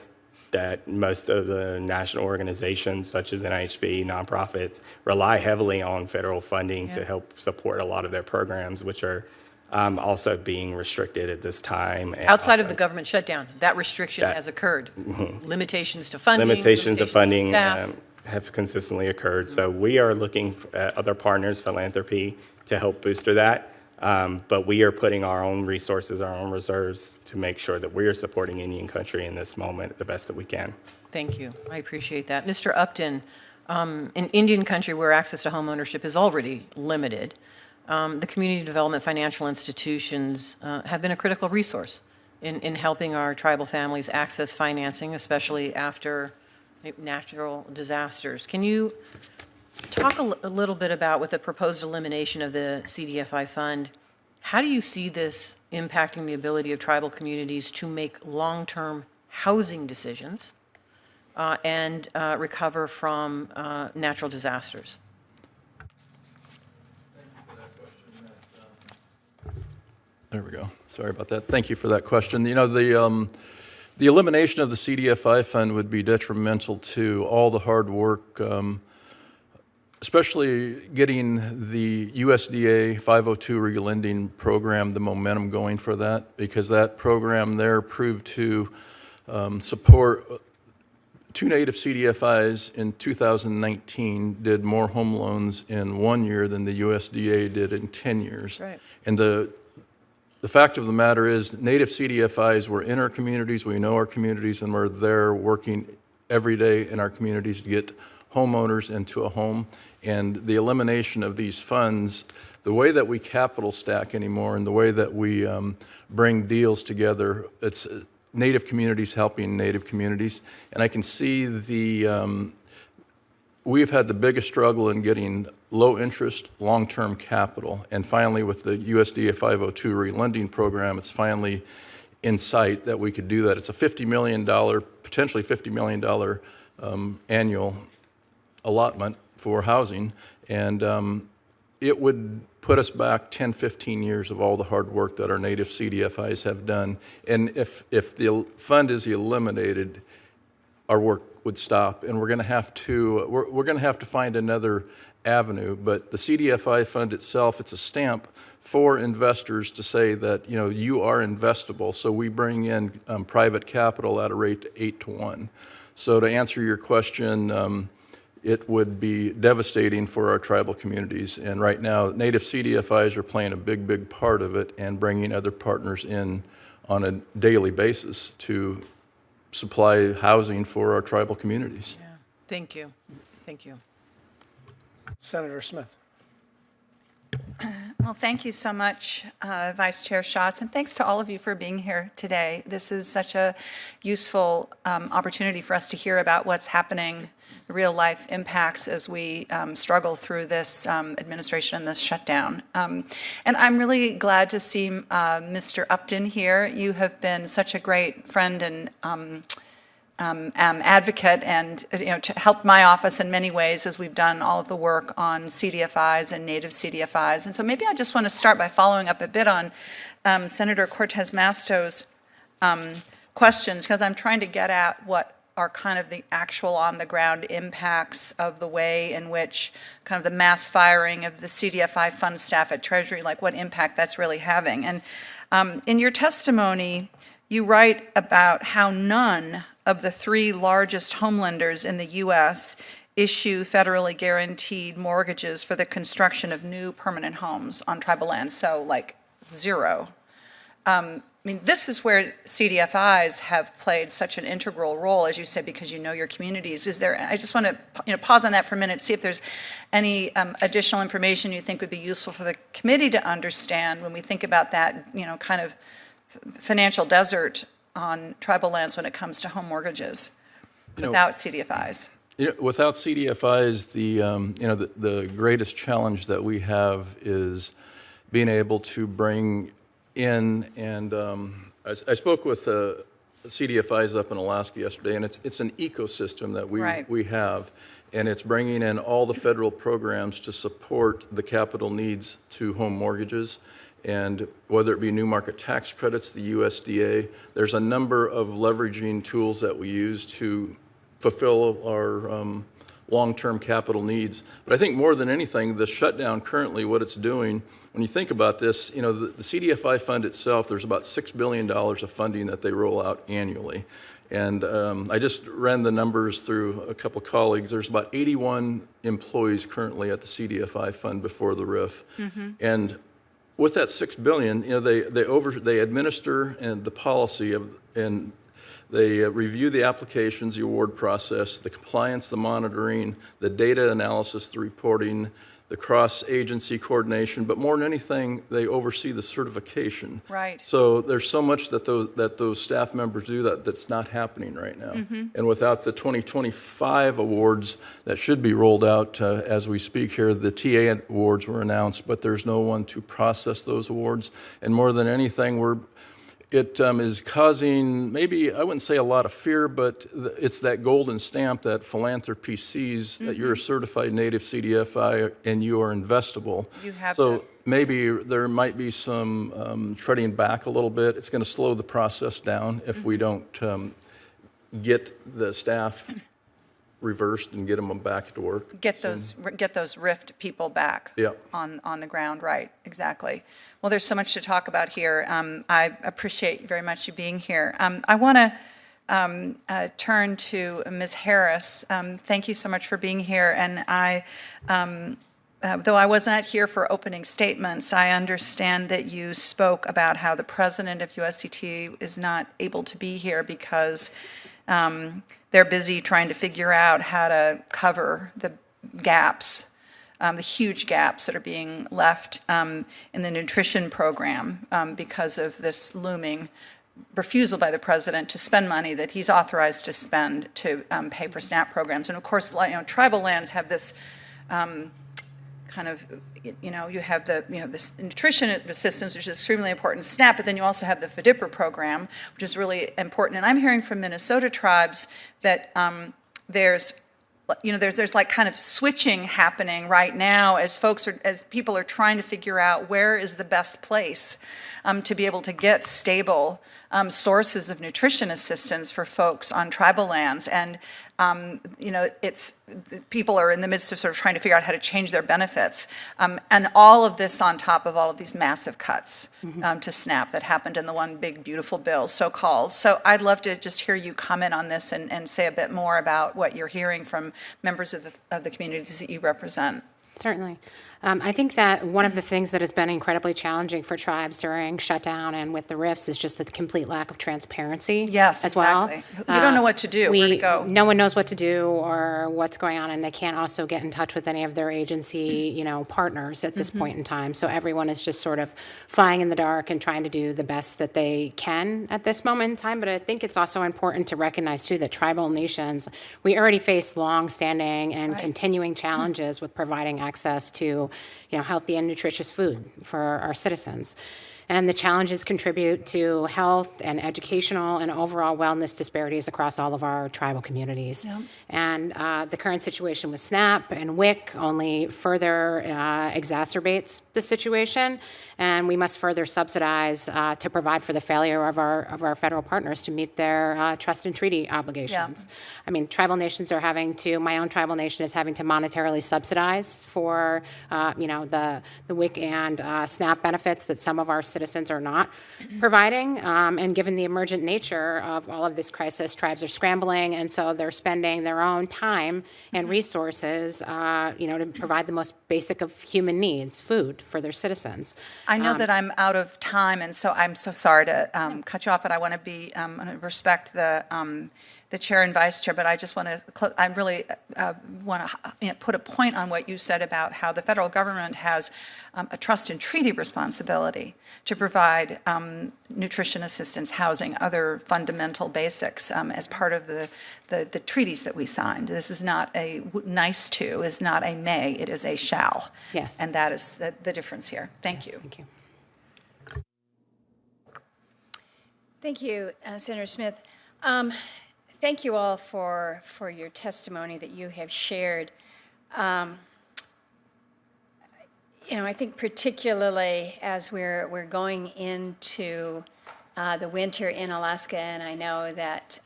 that most of the national organizations such as NIHB, nonprofits, rely heavily on federal funding to help support a lot of their programs, which are also being restricted at this time. And outside of the government shutdown, that restriction has occurred. Limitations to funding. Limitations of funding to staff. have consistently occurred. So we are looking at other partners, philanthropy, to help booster that. But we are putting our own resources, our own reserves to make sure that we are supporting Indian country in this moment the best that we can. Thank you. I appreciate that. Mr. Upton, in Indian country where access to home ownership is already limited, the community development financial institutions have been a critical resource in helping our tribal families access financing, especially after natural disasters. Can you talk a little bit about, with the proposed elimination of the CDFI fund, how do you see this impacting the ability of tribal communities to make long-term housing decisions and recover from natural disasters? There we go. Sorry about that. Thank you for that question. You know, the elimination of the CDFI fund would be detrimental to all the hard work, especially getting the USDA 502 relending program, the momentum going for that, because that program there proved to support 2 native CDFIs in 2019 did more home loans in 1 year than the USDA did in 10 years. Right. And the fact of the matter is native CDFIs were in our communities, we know our communities, and we're there working every day in our communities to get homeowners into a home. And the elimination of these funds, the way that we capital stack anymore and the way that we bring deals together, it's native communities helping native communities. And I can see we've had the biggest struggle in getting low interest, long-term capital. And finally, with the USDA 502 relending program, it's finally in sight that we could do that. It's a $50 million, potentially $50 million annual allotment for housing. And it would put us back 10, 15 years of all the hard work that our native CDFIs have done. And if the fund is eliminated, our work would stop, and we're going to have to find another avenue. But the CDFI fund itself, it's a stamp for investors to say that you are investable. So we bring in private capital at a rate 8-to-1. So to answer your question, it would be devastating for our tribal communities. And right now, native CDFIs are playing a big part of it and bringing other partners in on a daily basis to supply housing for our tribal communities. Yeah. Thank you. Thank you. Senator Smith. Well, thank you so much, Vice Chair Schatz, and thanks to all of you for being here today. This is such a useful opportunity for us to hear about what's happening, the real-life impacts as we struggle through this administration and this shutdown. And I'm really glad to see Mr. Upton here. You have been such a great friend and advocate, and to help my office in many ways as we've done all of the work on CDFIs and native CDFIs. And so maybe I just want to start by following up a bit on Senator Cortez Masto's questions, because I'm trying to get at what are kind of the actual on-the-ground impacts of the way in which kind of the mass firing of the CDFI fund staff at Treasury, like what impact that's really having. And in your testimony, you write about how none of the 3 largest home lenders in the U.S. issue federally guaranteed mortgages for the construction of new permanent homes on tribal land, so like 0. I mean, this is where CDFIs have played such an integral role, as you said, because you know your communities. I just want to pause on that for a minute, see if there's any additional information you think would be useful for the committee to understand when we think about that, kind of financial desert on tribal lands when it comes to home mortgages without CDFIs. Without CDFIs, the greatest challenge that we have is being able to bring in, and I spoke with CDFIs up in Alaska yesterday, and it's an ecosystem that we have, and it's bringing in all the federal programs to support the capital needs to home mortgages. And whether it be new market tax credits, the USDA, there's a number of leveraging tools that we use to fulfill our long-term capital needs. But I think more than anything, the shutdown currently, what it's doing, when you think about this, the CDFI fund itself, there's about $6 billion of funding that they roll out annually. And I just ran the numbers through a couple colleagues. There's about 81 employees currently at the CDFI fund before the RIF. And with that $6 billion, you know, they administer and the policy and they review the applications, the award process, the compliance, the monitoring, the data analysis, the reporting, the cross-agency coordination, but more than anything, they oversee the certification. Right. So there's so much that those staff members do that's not happening right now. And without the 2025 awards that should be rolled out as we speak here, the TA awards were announced, but there's no one to process those awards. And more than anything, it is causing, maybe, I wouldn't say a lot of fear, but it's that golden stamp that philanthropy sees that you're a certified native CDFI and you are investable. You have so that. maybe there might be some treading back a little bit. It's going to slow the process down if we don't get the staff reversed and get them back to work. Get those RIFT people back Yep. on the ground, right, exactly. Well, there's so much to talk about here. I appreciate very much you being here. I want to turn to Ms. Harris. Thank you so much for being here, and though I was not here for opening statements, I understand that you spoke about how the president of USCT is not able to be here because they're busy trying to figure out how to cover the gaps, the huge gaps that are being left in the nutrition program because of this looming refusal by the president to spend money that he's authorized to spend to pay for SNAP programs. And of course, tribal lands have this kind of, you have this nutrition assistance, which is extremely important, SNAP, but then you also have the FDIPR program, which is really important. And I'm hearing from Minnesota tribes that there's like kind of switching happening right now as people are trying to figure out where is the best place to be able to get stable sources of nutrition assistance for folks on tribal lands. And people are in the midst of sort of trying to figure out how to change their benefits. And all of this on top of all of these massive cuts to SNAP that happened in the one big beautiful bill, so-called. So I'd love to just hear you comment on this and say a bit more about what you're hearing from members of the communities that you represent. Certainly. I think that one of the things that has been incredibly challenging for tribes during shutdown and with the RIFs is just the complete lack of transparency. Yes, as well. exactly. You don't know what to do, where to go. No one knows what to do or what's going on, and they can't also get in touch with any of their agency, partners at this point in time. So everyone is just sort of flying in the dark and trying to do the best that they can at this moment in time. But I think it's also important to recognize, too, that tribal nations, we already face long-standing and continuing challenges with providing access to healthy and nutritious food for our citizens. And the challenges contribute to health and educational and overall wellness disparities across all of our tribal communities. Yep. And the current situation with SNAP and WIC only further exacerbates the situation. And we must further subsidize to provide for the failure of our federal partners to meet their trust and treaty obligations. Yeah. I mean, tribal nations are my own tribal nation is having to monetarily subsidize for, the WIC and SNAP benefits that some of our citizens are not providing. And given the emergent nature of all of this crisis, tribes are scrambling, and so they're spending their own time and resources, to provide the most basic of human needs, food, for their citizens. I know that I'm out of time, and so I'm so sorry to cut you off, but I want to respect the chair and vice chair, but I just want to, I really want to put a point on what you said about how the federal government has a trust and treaty responsibility to provide nutrition assistance, housing, other fundamental basics as part of the treaties that we signed. This is not a nice to, is not a may, it is a shall. Yes. And that is the difference here. Thank you. Thank you. Thank you, Senator Smith. Thank you all for your testimony that you have shared. I think particularly as we're going into the winter in Alaska, and I know that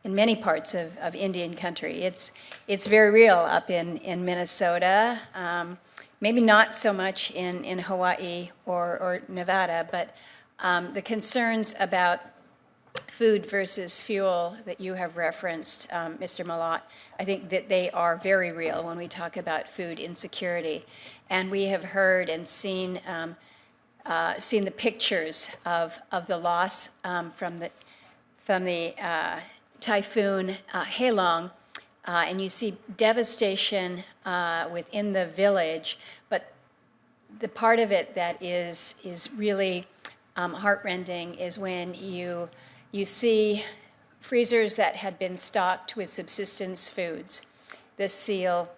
in many parts of Indian country, it's very real up in Minnesota. Maybe not so much in Hawaii or Nevada, but the concerns about food versus fuel that you have referenced, Mr. Malott, I think that they are very real when we talk about food insecurity. And we have heard and seen the pictures of the loss from the typhoon Halong, and you see devastation within the village. But the part of it that is really heartrending is when you see freezers that had been stocked with subsistence foods, the seal,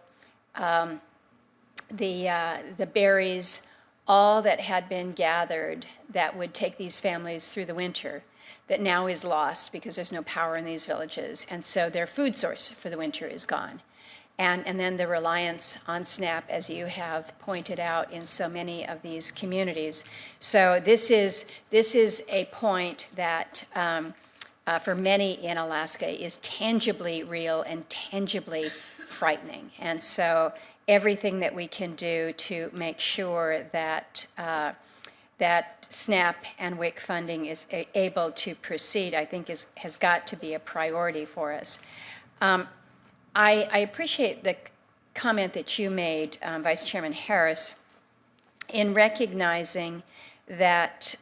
the berries, all that had been gathered that would take these families through the winter, that now is lost because there's no power in these villages. And so their food source for the winter is gone. And then the reliance on SNAP, as you have pointed out in so many of these communities. So this is a point that for many in Alaska is tangibly real and tangibly frightening. And so everything that we can do to make sure that that SNAP and WIC funding is able to proceed, I think has got to be a priority for us. I appreciate the comment that you made, Vice Chairman Harris, in recognizing that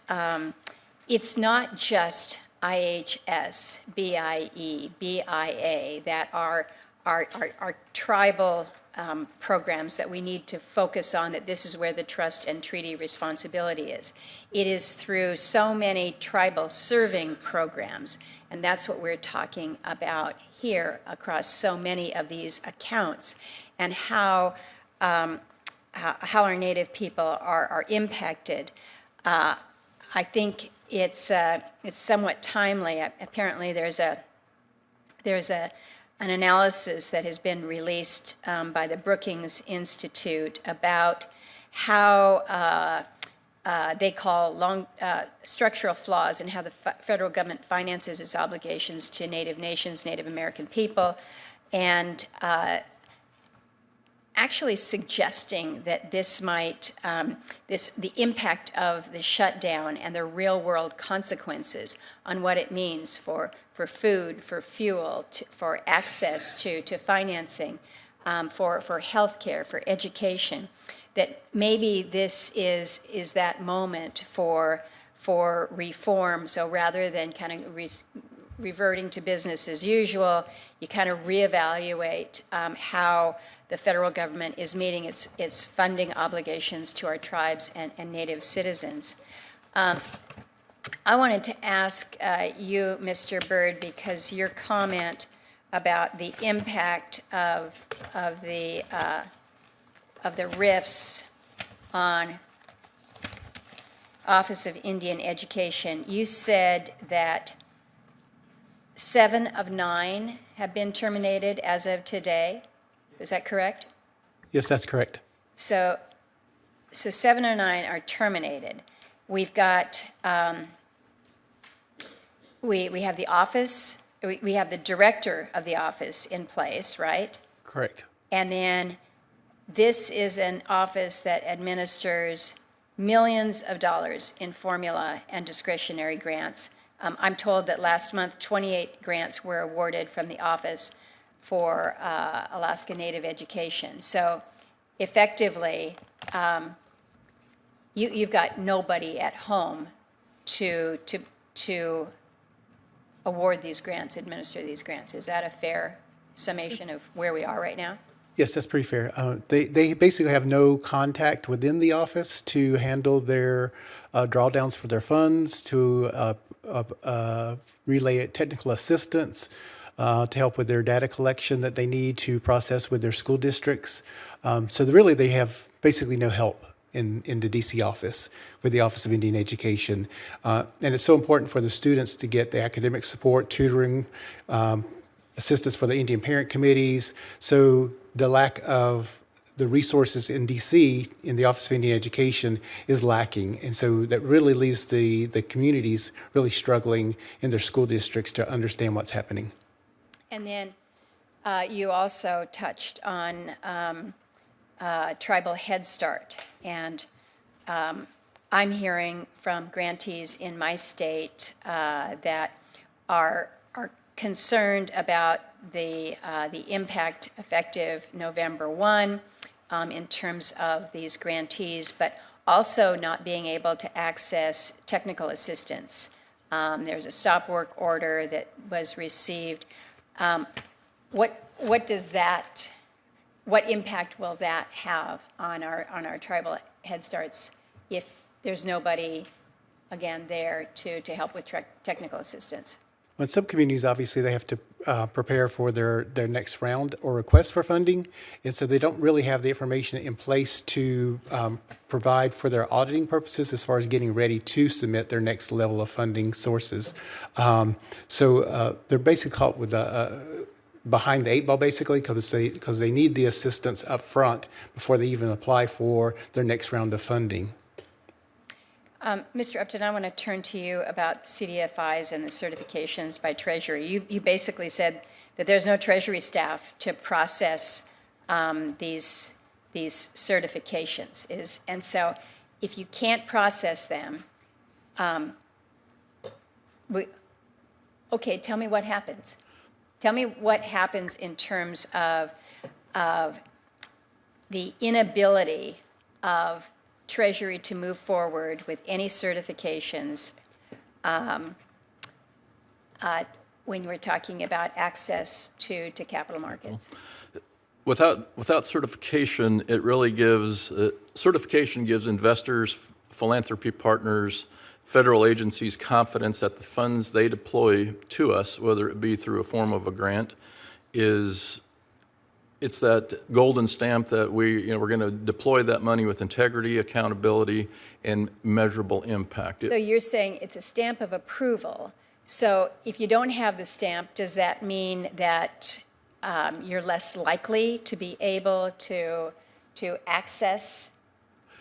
it's not just IHS, BIE, BIA that are tribal programs that we need to focus on, that this is where the trust and treaty responsibility is. It is through so many tribal serving programs, and that's what we're talking about here across so many of these accounts, and how our Native people are impacted. I think it's somewhat timely. Apparently, there's an analysis that has been released by the Brookings Institute about how they call structural flaws in how the federal government finances its obligations to Native nations, Native American people, and actually suggesting that this might, the impact of the shutdown and the real world consequences on what it means for food, for fuel, for access to financing, for healthcare, for education, that maybe this is that moment for reform. So rather than kind of reverting to business as usual, you kind of reevaluate how the federal government is meeting its funding obligations to our tribes and Native citizens. I wanted to ask you, Mr. Byrd, because your comment about the impact of the RIFs on Office of Indian Education, you said that 7 of 9 have been terminated as of today. Is that correct? Yes, that's correct. So 7 or 9 are terminated. We've got, we have the office, we have the director of the office in place, right? Correct. And then this is an office that administers millions of dollars in formula and discretionary grants. I'm told that last month 28 grants were awarded from the office for Alaska Native education. So effectively, you've got nobody at home to award these grants, administer these grants. Is that a fair summation of where we are right now? Yes, that's pretty fair. They basically have no contact within the office to handle their drawdowns for their funds, to relay technical assistance, to help with their data collection that they need to process with their school districts. So really they have basically no help in the DC office with the Office of Indian Education. And it's so important for the students to get the academic support, tutoring, assistance for the Indian parent committees. So the lack of the resources in DC in the Office of Indian Education is lacking. And so that really leaves the communities really struggling in their school districts to understand what's happening. And then you also touched on Tribal Head Start. And I'm hearing from grantees in my state that are concerned about the impact effective November 1 in terms of these grantees, but also not being able to access technical assistance. There's a stop work order that was received. What does that, what impact will that have on our tribal Head Starts if there's nobody, again, there to help with technical assistance? Well, in some communities, obviously, they have to prepare for their next round or request for funding, and so they don't really have the information in place to provide for their auditing purposes as far as getting ready to submit their next level of funding sources. So they're basically caught with behind the eight ball, basically, because they need the assistance up front before they even apply for their next round of funding. Mr. Upton, I want to turn to you about CDFIs and the certifications by Treasury. You basically said that there's no Treasury staff to process these certifications. And so if you can't process them, okay, tell me what happens. Tell me what happens in terms of the inability of Treasury to move forward with any certifications when we're talking about access to capital markets. Without certification, it really gives, certification gives investors, philanthropy partners, federal agencies confidence that the funds they deploy to us, whether it be through a form of a grant, it's that golden stamp that we're going to deploy that money with integrity, accountability, and measurable impact. So you're saying it's a stamp of approval. So if you don't have the stamp, does that mean that you're less likely to be able to access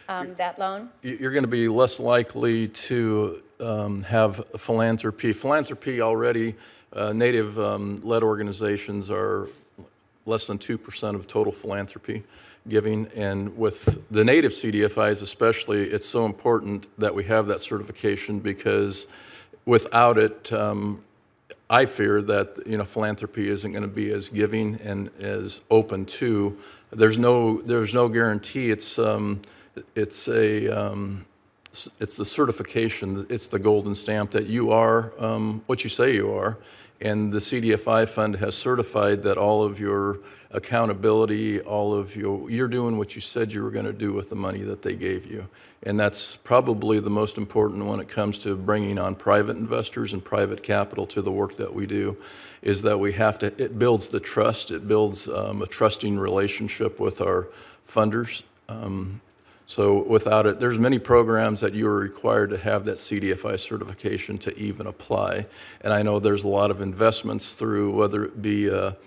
that loan? You're going to be less likely to have philanthropy. Philanthropy already, Native-led organizations are less than 2% of total philanthropy giving. And with the Native CDFIs especially, it's so important that we have that certification because without it, I fear that philanthropy isn't going to be as giving and as open to. There's no guarantee. It's the certification. It's the golden stamp that you are what you say you are. And the CDFI fund has certified that all of your accountability, you're doing what you said you were going to do with the money that they gave you. And that's probably the most important when it comes to bringing on private investors and private capital to the work that we do, is that it builds the trust, it builds a trusting relationship with our funders. So without it, there's many programs that you're required to have that CDFI certification to even apply. And I know there's a lot of investments through, whether it be a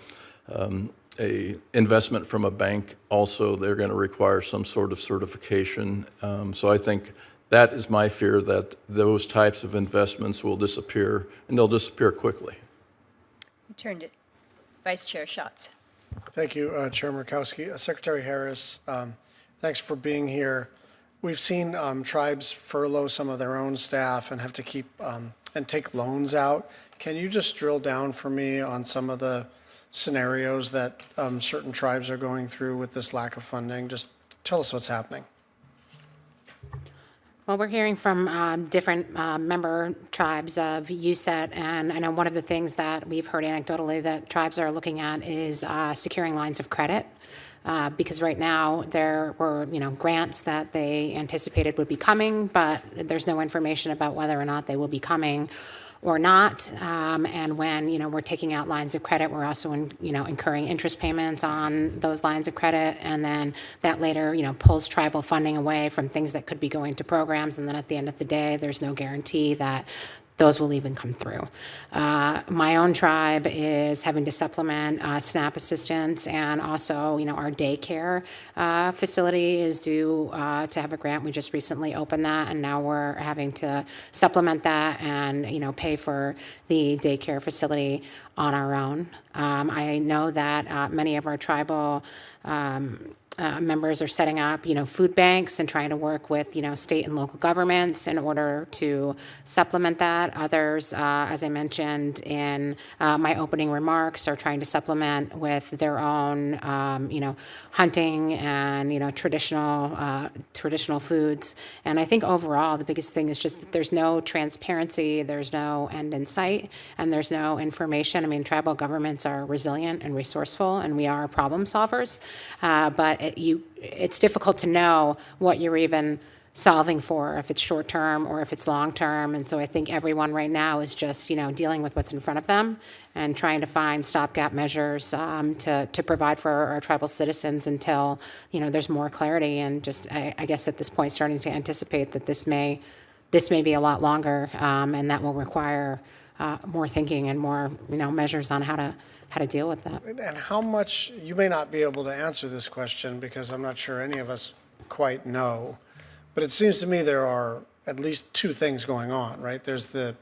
investment from a bank, also they're going to require some sort of certification. So I think that is my fear, that those types of investments will disappear, and they'll disappear quickly. Turn to Vice Chair Schatz. Thank you, Chair Murkowski. Secretary Harris, thanks for being here. We've seen tribes furlough some of their own staff and have to keep and take loans out. Can you just drill down for me on some of the scenarios that certain tribes are going through with this lack of funding? Just tell us what's happening. Well, we're hearing from different member tribes of USET, and I know one of the things that we've heard anecdotally that tribes are looking at is securing lines of credit. Because right now there were, grants that they anticipated would be coming, but there's no information about whether or not they will be coming or not. And when, we're taking out lines of credit, we're also, incurring interest payments on those lines of credit. And then that later, pulls tribal funding away from things that could be going to programs. And then at the end of the day, there's no guarantee that those will even come through. My own tribe is having to supplement SNAP assistance, and also, our daycare facility is due to have a grant. We just recently opened that, and now we're having to supplement that and, pay for the daycare facility on our own. I know that many of our tribal members are setting up, food banks and trying to work with, state and local governments in order to supplement that. Others, as I mentioned in my opening remarks, are trying to supplement with their own, hunting and, traditional foods. And I think overall, the biggest thing is just that there's no transparency, there's no end in sight, and there's no information. I mean, tribal governments are resilient and resourceful, and we are problem solvers, but it's difficult to know what you're even solving for, if it's short term or if it's long term. And so I think everyone right now is just, dealing with what's in front of them and trying to find stopgap measures to provide for our tribal citizens until, there's more clarity. And just, I guess at this point, starting to anticipate that this may be a lot longer, and that will require more thinking and more, measures on how to deal with that. And how much, you may not be able to answer this question because I'm not sure any of us quite know, but it seems to me there are at least two things going on, right? There's the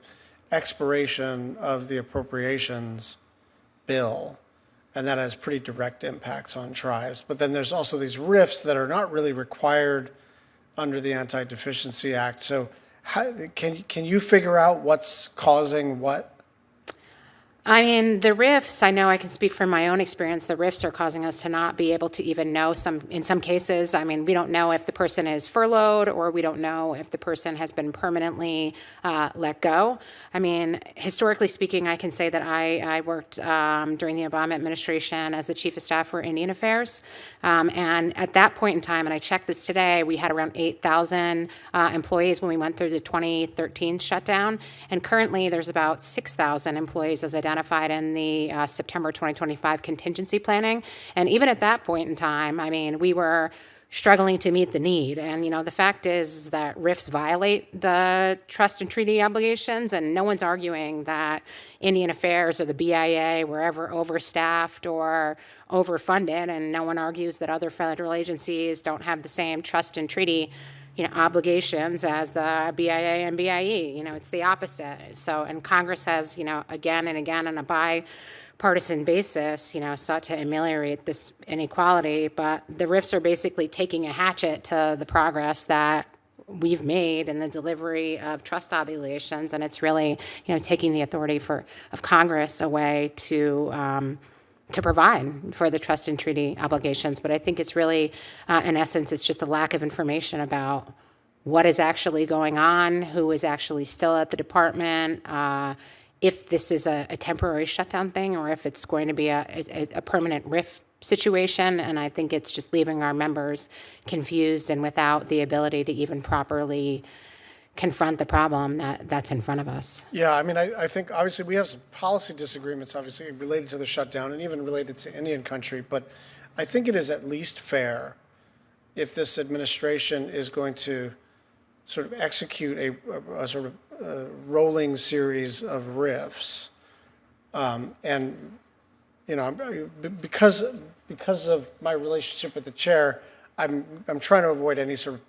expiration of the appropriations bill, and that has pretty direct impacts on tribes. But then there's also these RIFs that are not really required under the Anti-Deficiency Act. So can you figure out what's causing what? I mean, the RIFs, I know I can speak from my own experience, the RIFs are causing us to not be able to even know in some cases. I mean, we don't know if the person is furloughed or we don't know if the person has been permanently let go. I mean, historically speaking, I can say that I worked during the Obama administration as the chief of staff for Indian Affairs. And at that point in time, and I checked this today, we had around 8,000 employees when we went through the 2013 shutdown. And currently there's about 6,000 employees as identified in the September 2025 contingency planning. And even at that point in time, I mean, we were struggling to meet the need. And, the fact is that RIFs violate the trust and treaty obligations, and no one's arguing that Indian Affairs or the BIA were ever overstaffed or overfunded, and no one argues that other federal agencies don't have the same trust and treaty obligations as the BIA and BIE. It's the opposite. So, and Congress has, again and again on a bipartisan basis, sought to ameliorate this inequality, but the RIFs are basically taking a hatchet to the progress that we've made in the delivery of trust obligations, and it's really, taking the authority of Congress away to provide for the trust and treaty obligations. But I think it's really, in essence, it's just a lack of information about what is actually going on, who is actually still at the department, if this is a temporary shutdown thing or if it's going to be a permanent RIF situation. And I think it's just leaving our members confused and without the ability to even properly confront the problem that's in front of us. Yeah, I mean, I think obviously we have some policy disagreements, obviously related to the shutdown and even related to Indian country, but I think it is at least fair if this administration is going to sort of execute a sort of rolling series of RIFs, and because of my relationship with the chair, I'm trying to avoid any sort of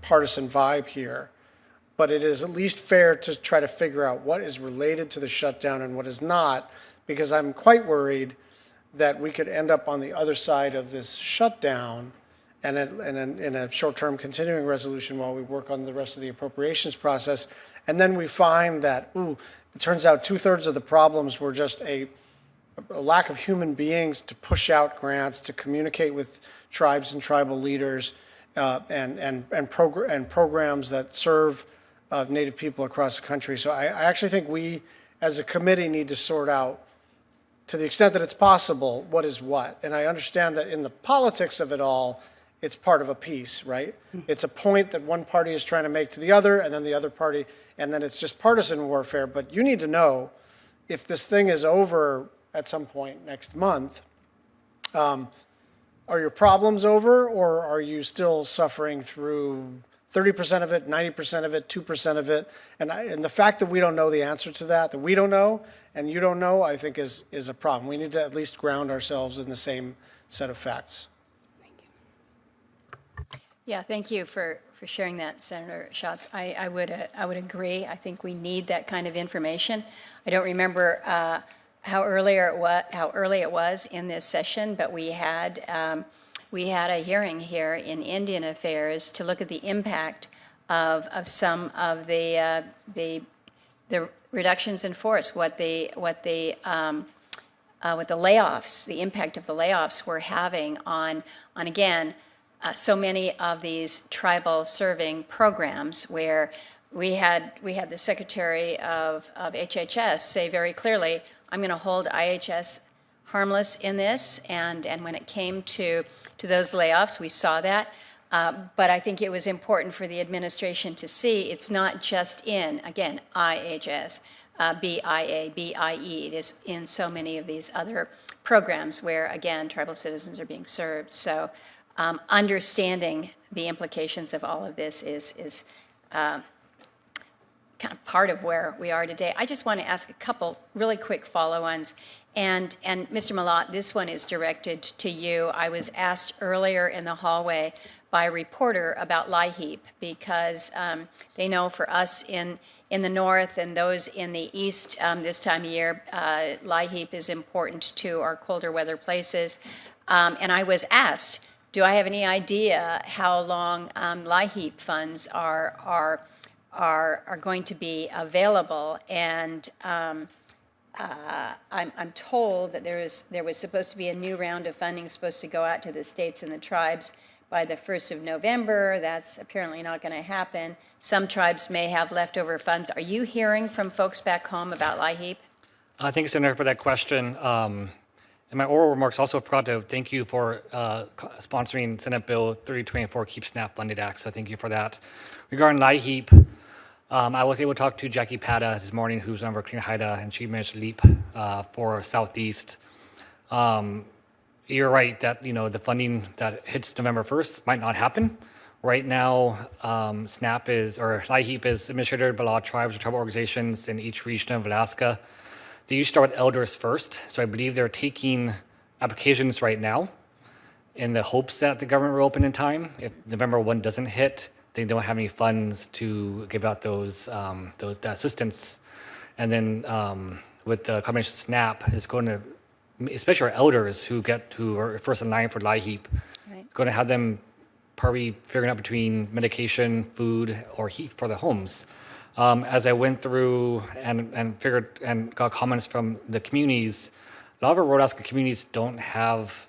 partisan vibe here, but it is at least fair to try to figure out what is related to the shutdown and what is not, because I'm quite worried that we could end up on the other side of this shutdown and in a short-term continuing resolution while we work on the rest of the appropriations process, and then we find that, it turns out 2/3 of the problems were just a lack of human beings to push out grants, to communicate with tribes and tribal leaders, and programs that serve Native people across the country. So I actually think we, as a committee, need to sort out, to the extent that it's possible, what is what. And I understand that in the politics of it all, it's part of a piece, right? It's a point that one party is trying to make to the other, and then the other party, and then it's just partisan warfare. But you need to know, if this thing is over at some point next month, are your problems over, or are you still suffering through 30% of it, 90% of it, 2% of it? And the fact that we don't know the answer to that we don't know, and you don't know, I think is a problem. We need to at least ground ourselves in the same set of facts. Yeah, thank you for sharing that, Senator Schatz. I would agree. I think we need that kind of information. I don't remember how early it was in this session, but we had we had a hearing here in Indian Affairs to look at the impact of some of the reductions in force, what the layoffs, the impact of the layoffs were having on again, so many of these tribal serving programs where we had the Secretary of HHS say very clearly, I'm going to hold IHS harmless in this, and when it came to those layoffs, we saw that. But I think it was important for the administration to see it's not just in, again, IHS, BIA, BIE. It is in so many of these other programs where, again, tribal citizens are being served. So understanding the implications of all of this is kind of part of where we are today. I just want to ask a couple really quick follow-ons. And Mr. Malott, this one is directed to you. I was asked earlier in the hallway by a reporter about LIHEAP because they know for us in the north and those in the east this time of year, LIHEAP is important to our colder weather places. And I was asked, do I have any idea how long LIHEAP funds are going to be available? And I'm told that there was supposed to be a new round of funding supposed to go out to the states and the tribes by the 1st of November. That's apparently not going to happen. Some tribes may have leftover funds. Are you hearing from folks back home about LIHEAP? Thank you, Senator, for that question. In my oral remarks, also forgot to thank you for sponsoring Senate Bill 3024 Keep SNAP Funded Act, so thank you for that. Regarding LIHEAP, I was able to talk to Jackie Pata this morning, who's on our Clean Haida, and she managed LEAP for Southeast. You're right that the funding that hits November 1st might not happen. Right now, SNAP or LIHEAP is administered by a lot of tribes or tribal organizations in each region of Alaska. They usually start with elders first, so I believe they're taking applications right now in the hopes that the government will open in time. If November 1 doesn't hit, they don't have any funds to give out that assistance. And then with the combination SNAP, it's going to, especially our elders who are first in line for LIHEAP, it's going to have them probably figuring out between medication, food, or heat for their homes. As I went through and figured and got comments from the communities, a lot of our rural Alaska communities don't have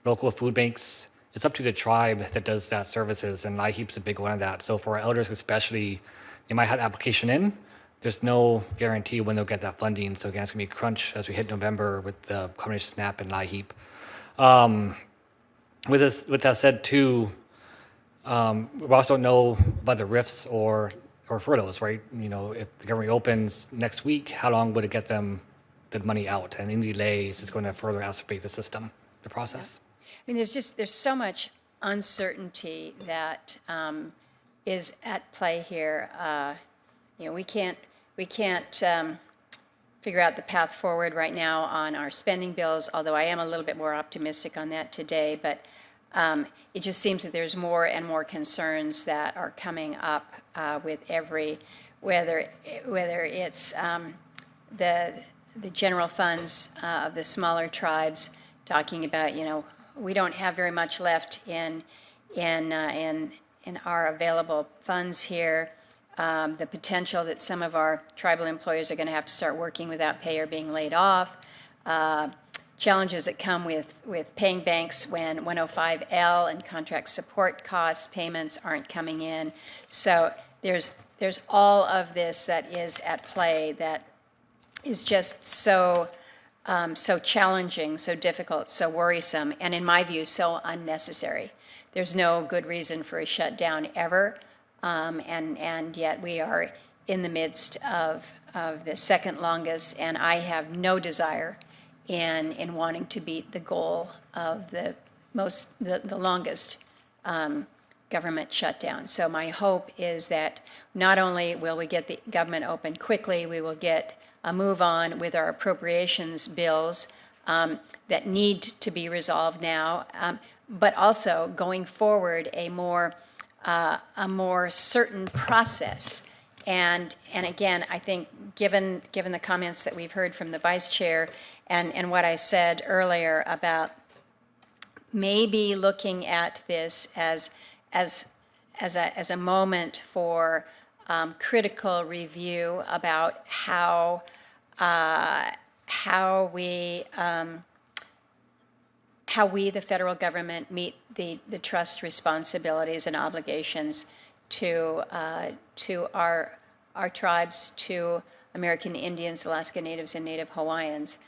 local food banks. It's up to the tribe that does that services, and LIHEAP's a big one of that. So for our elders especially, they might have application in. There's no guarantee when they'll get that funding. So again, it's going to be a crunch as we hit November with the combination SNAP and LIHEAP. With that said, too, we also don't know about the RIFs or furloughs, right? If the government opens next week, how long would it get them the money out? And any delays is going to further exacerbate the system, the process. I mean, there's so much uncertainty that is at play here. We can't figure out the path forward right now on our spending bills, although I am a little bit more optimistic on that today. But it just seems that there's more and more concerns that are coming up with whether it's the general funds of the smaller tribes talking about, we don't have very much left in our available funds here. The potential that some of our tribal employers are going to have to start working without pay or being laid off. Challenges that come with paying banks when 105L and contract support costs payments aren't coming in. So there's all of this that is at play that is just so challenging, so difficult, so worrisome, and in my view, so unnecessary. There's no good reason for a shutdown ever, and yet we are in the midst of the second longest, and I have no desire in wanting to beat the goal of the longest government shutdown. So my hope is that not only will we get the government open quickly, we will get a move on with our appropriations bills that need to be resolved now, but also going forward a more certain process. And again, I think given the comments that we've heard from the vice chair and what I said earlier about maybe looking at this as a moment for critical review about how we, the federal government, meet the trust responsibilities and obligations to our tribes, to American Indians, Alaska Natives, and Native Hawaiians.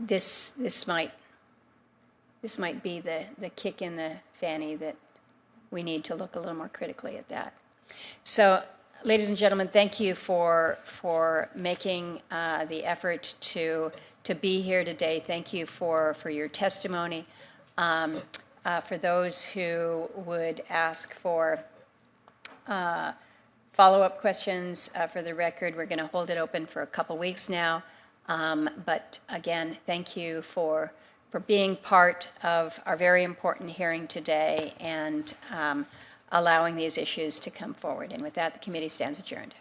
This might be the kick in the fanny that we need to look a little more critically at that. So, ladies and gentlemen, thank you for making the effort to be here today. Thank you for your testimony. For those who would ask for follow-up questions, for the record, we're going to hold it open for a couple weeks now. But again, thank you for being part of our very important hearing today and allowing these issues to come forward. And with that, the committee stands adjourned.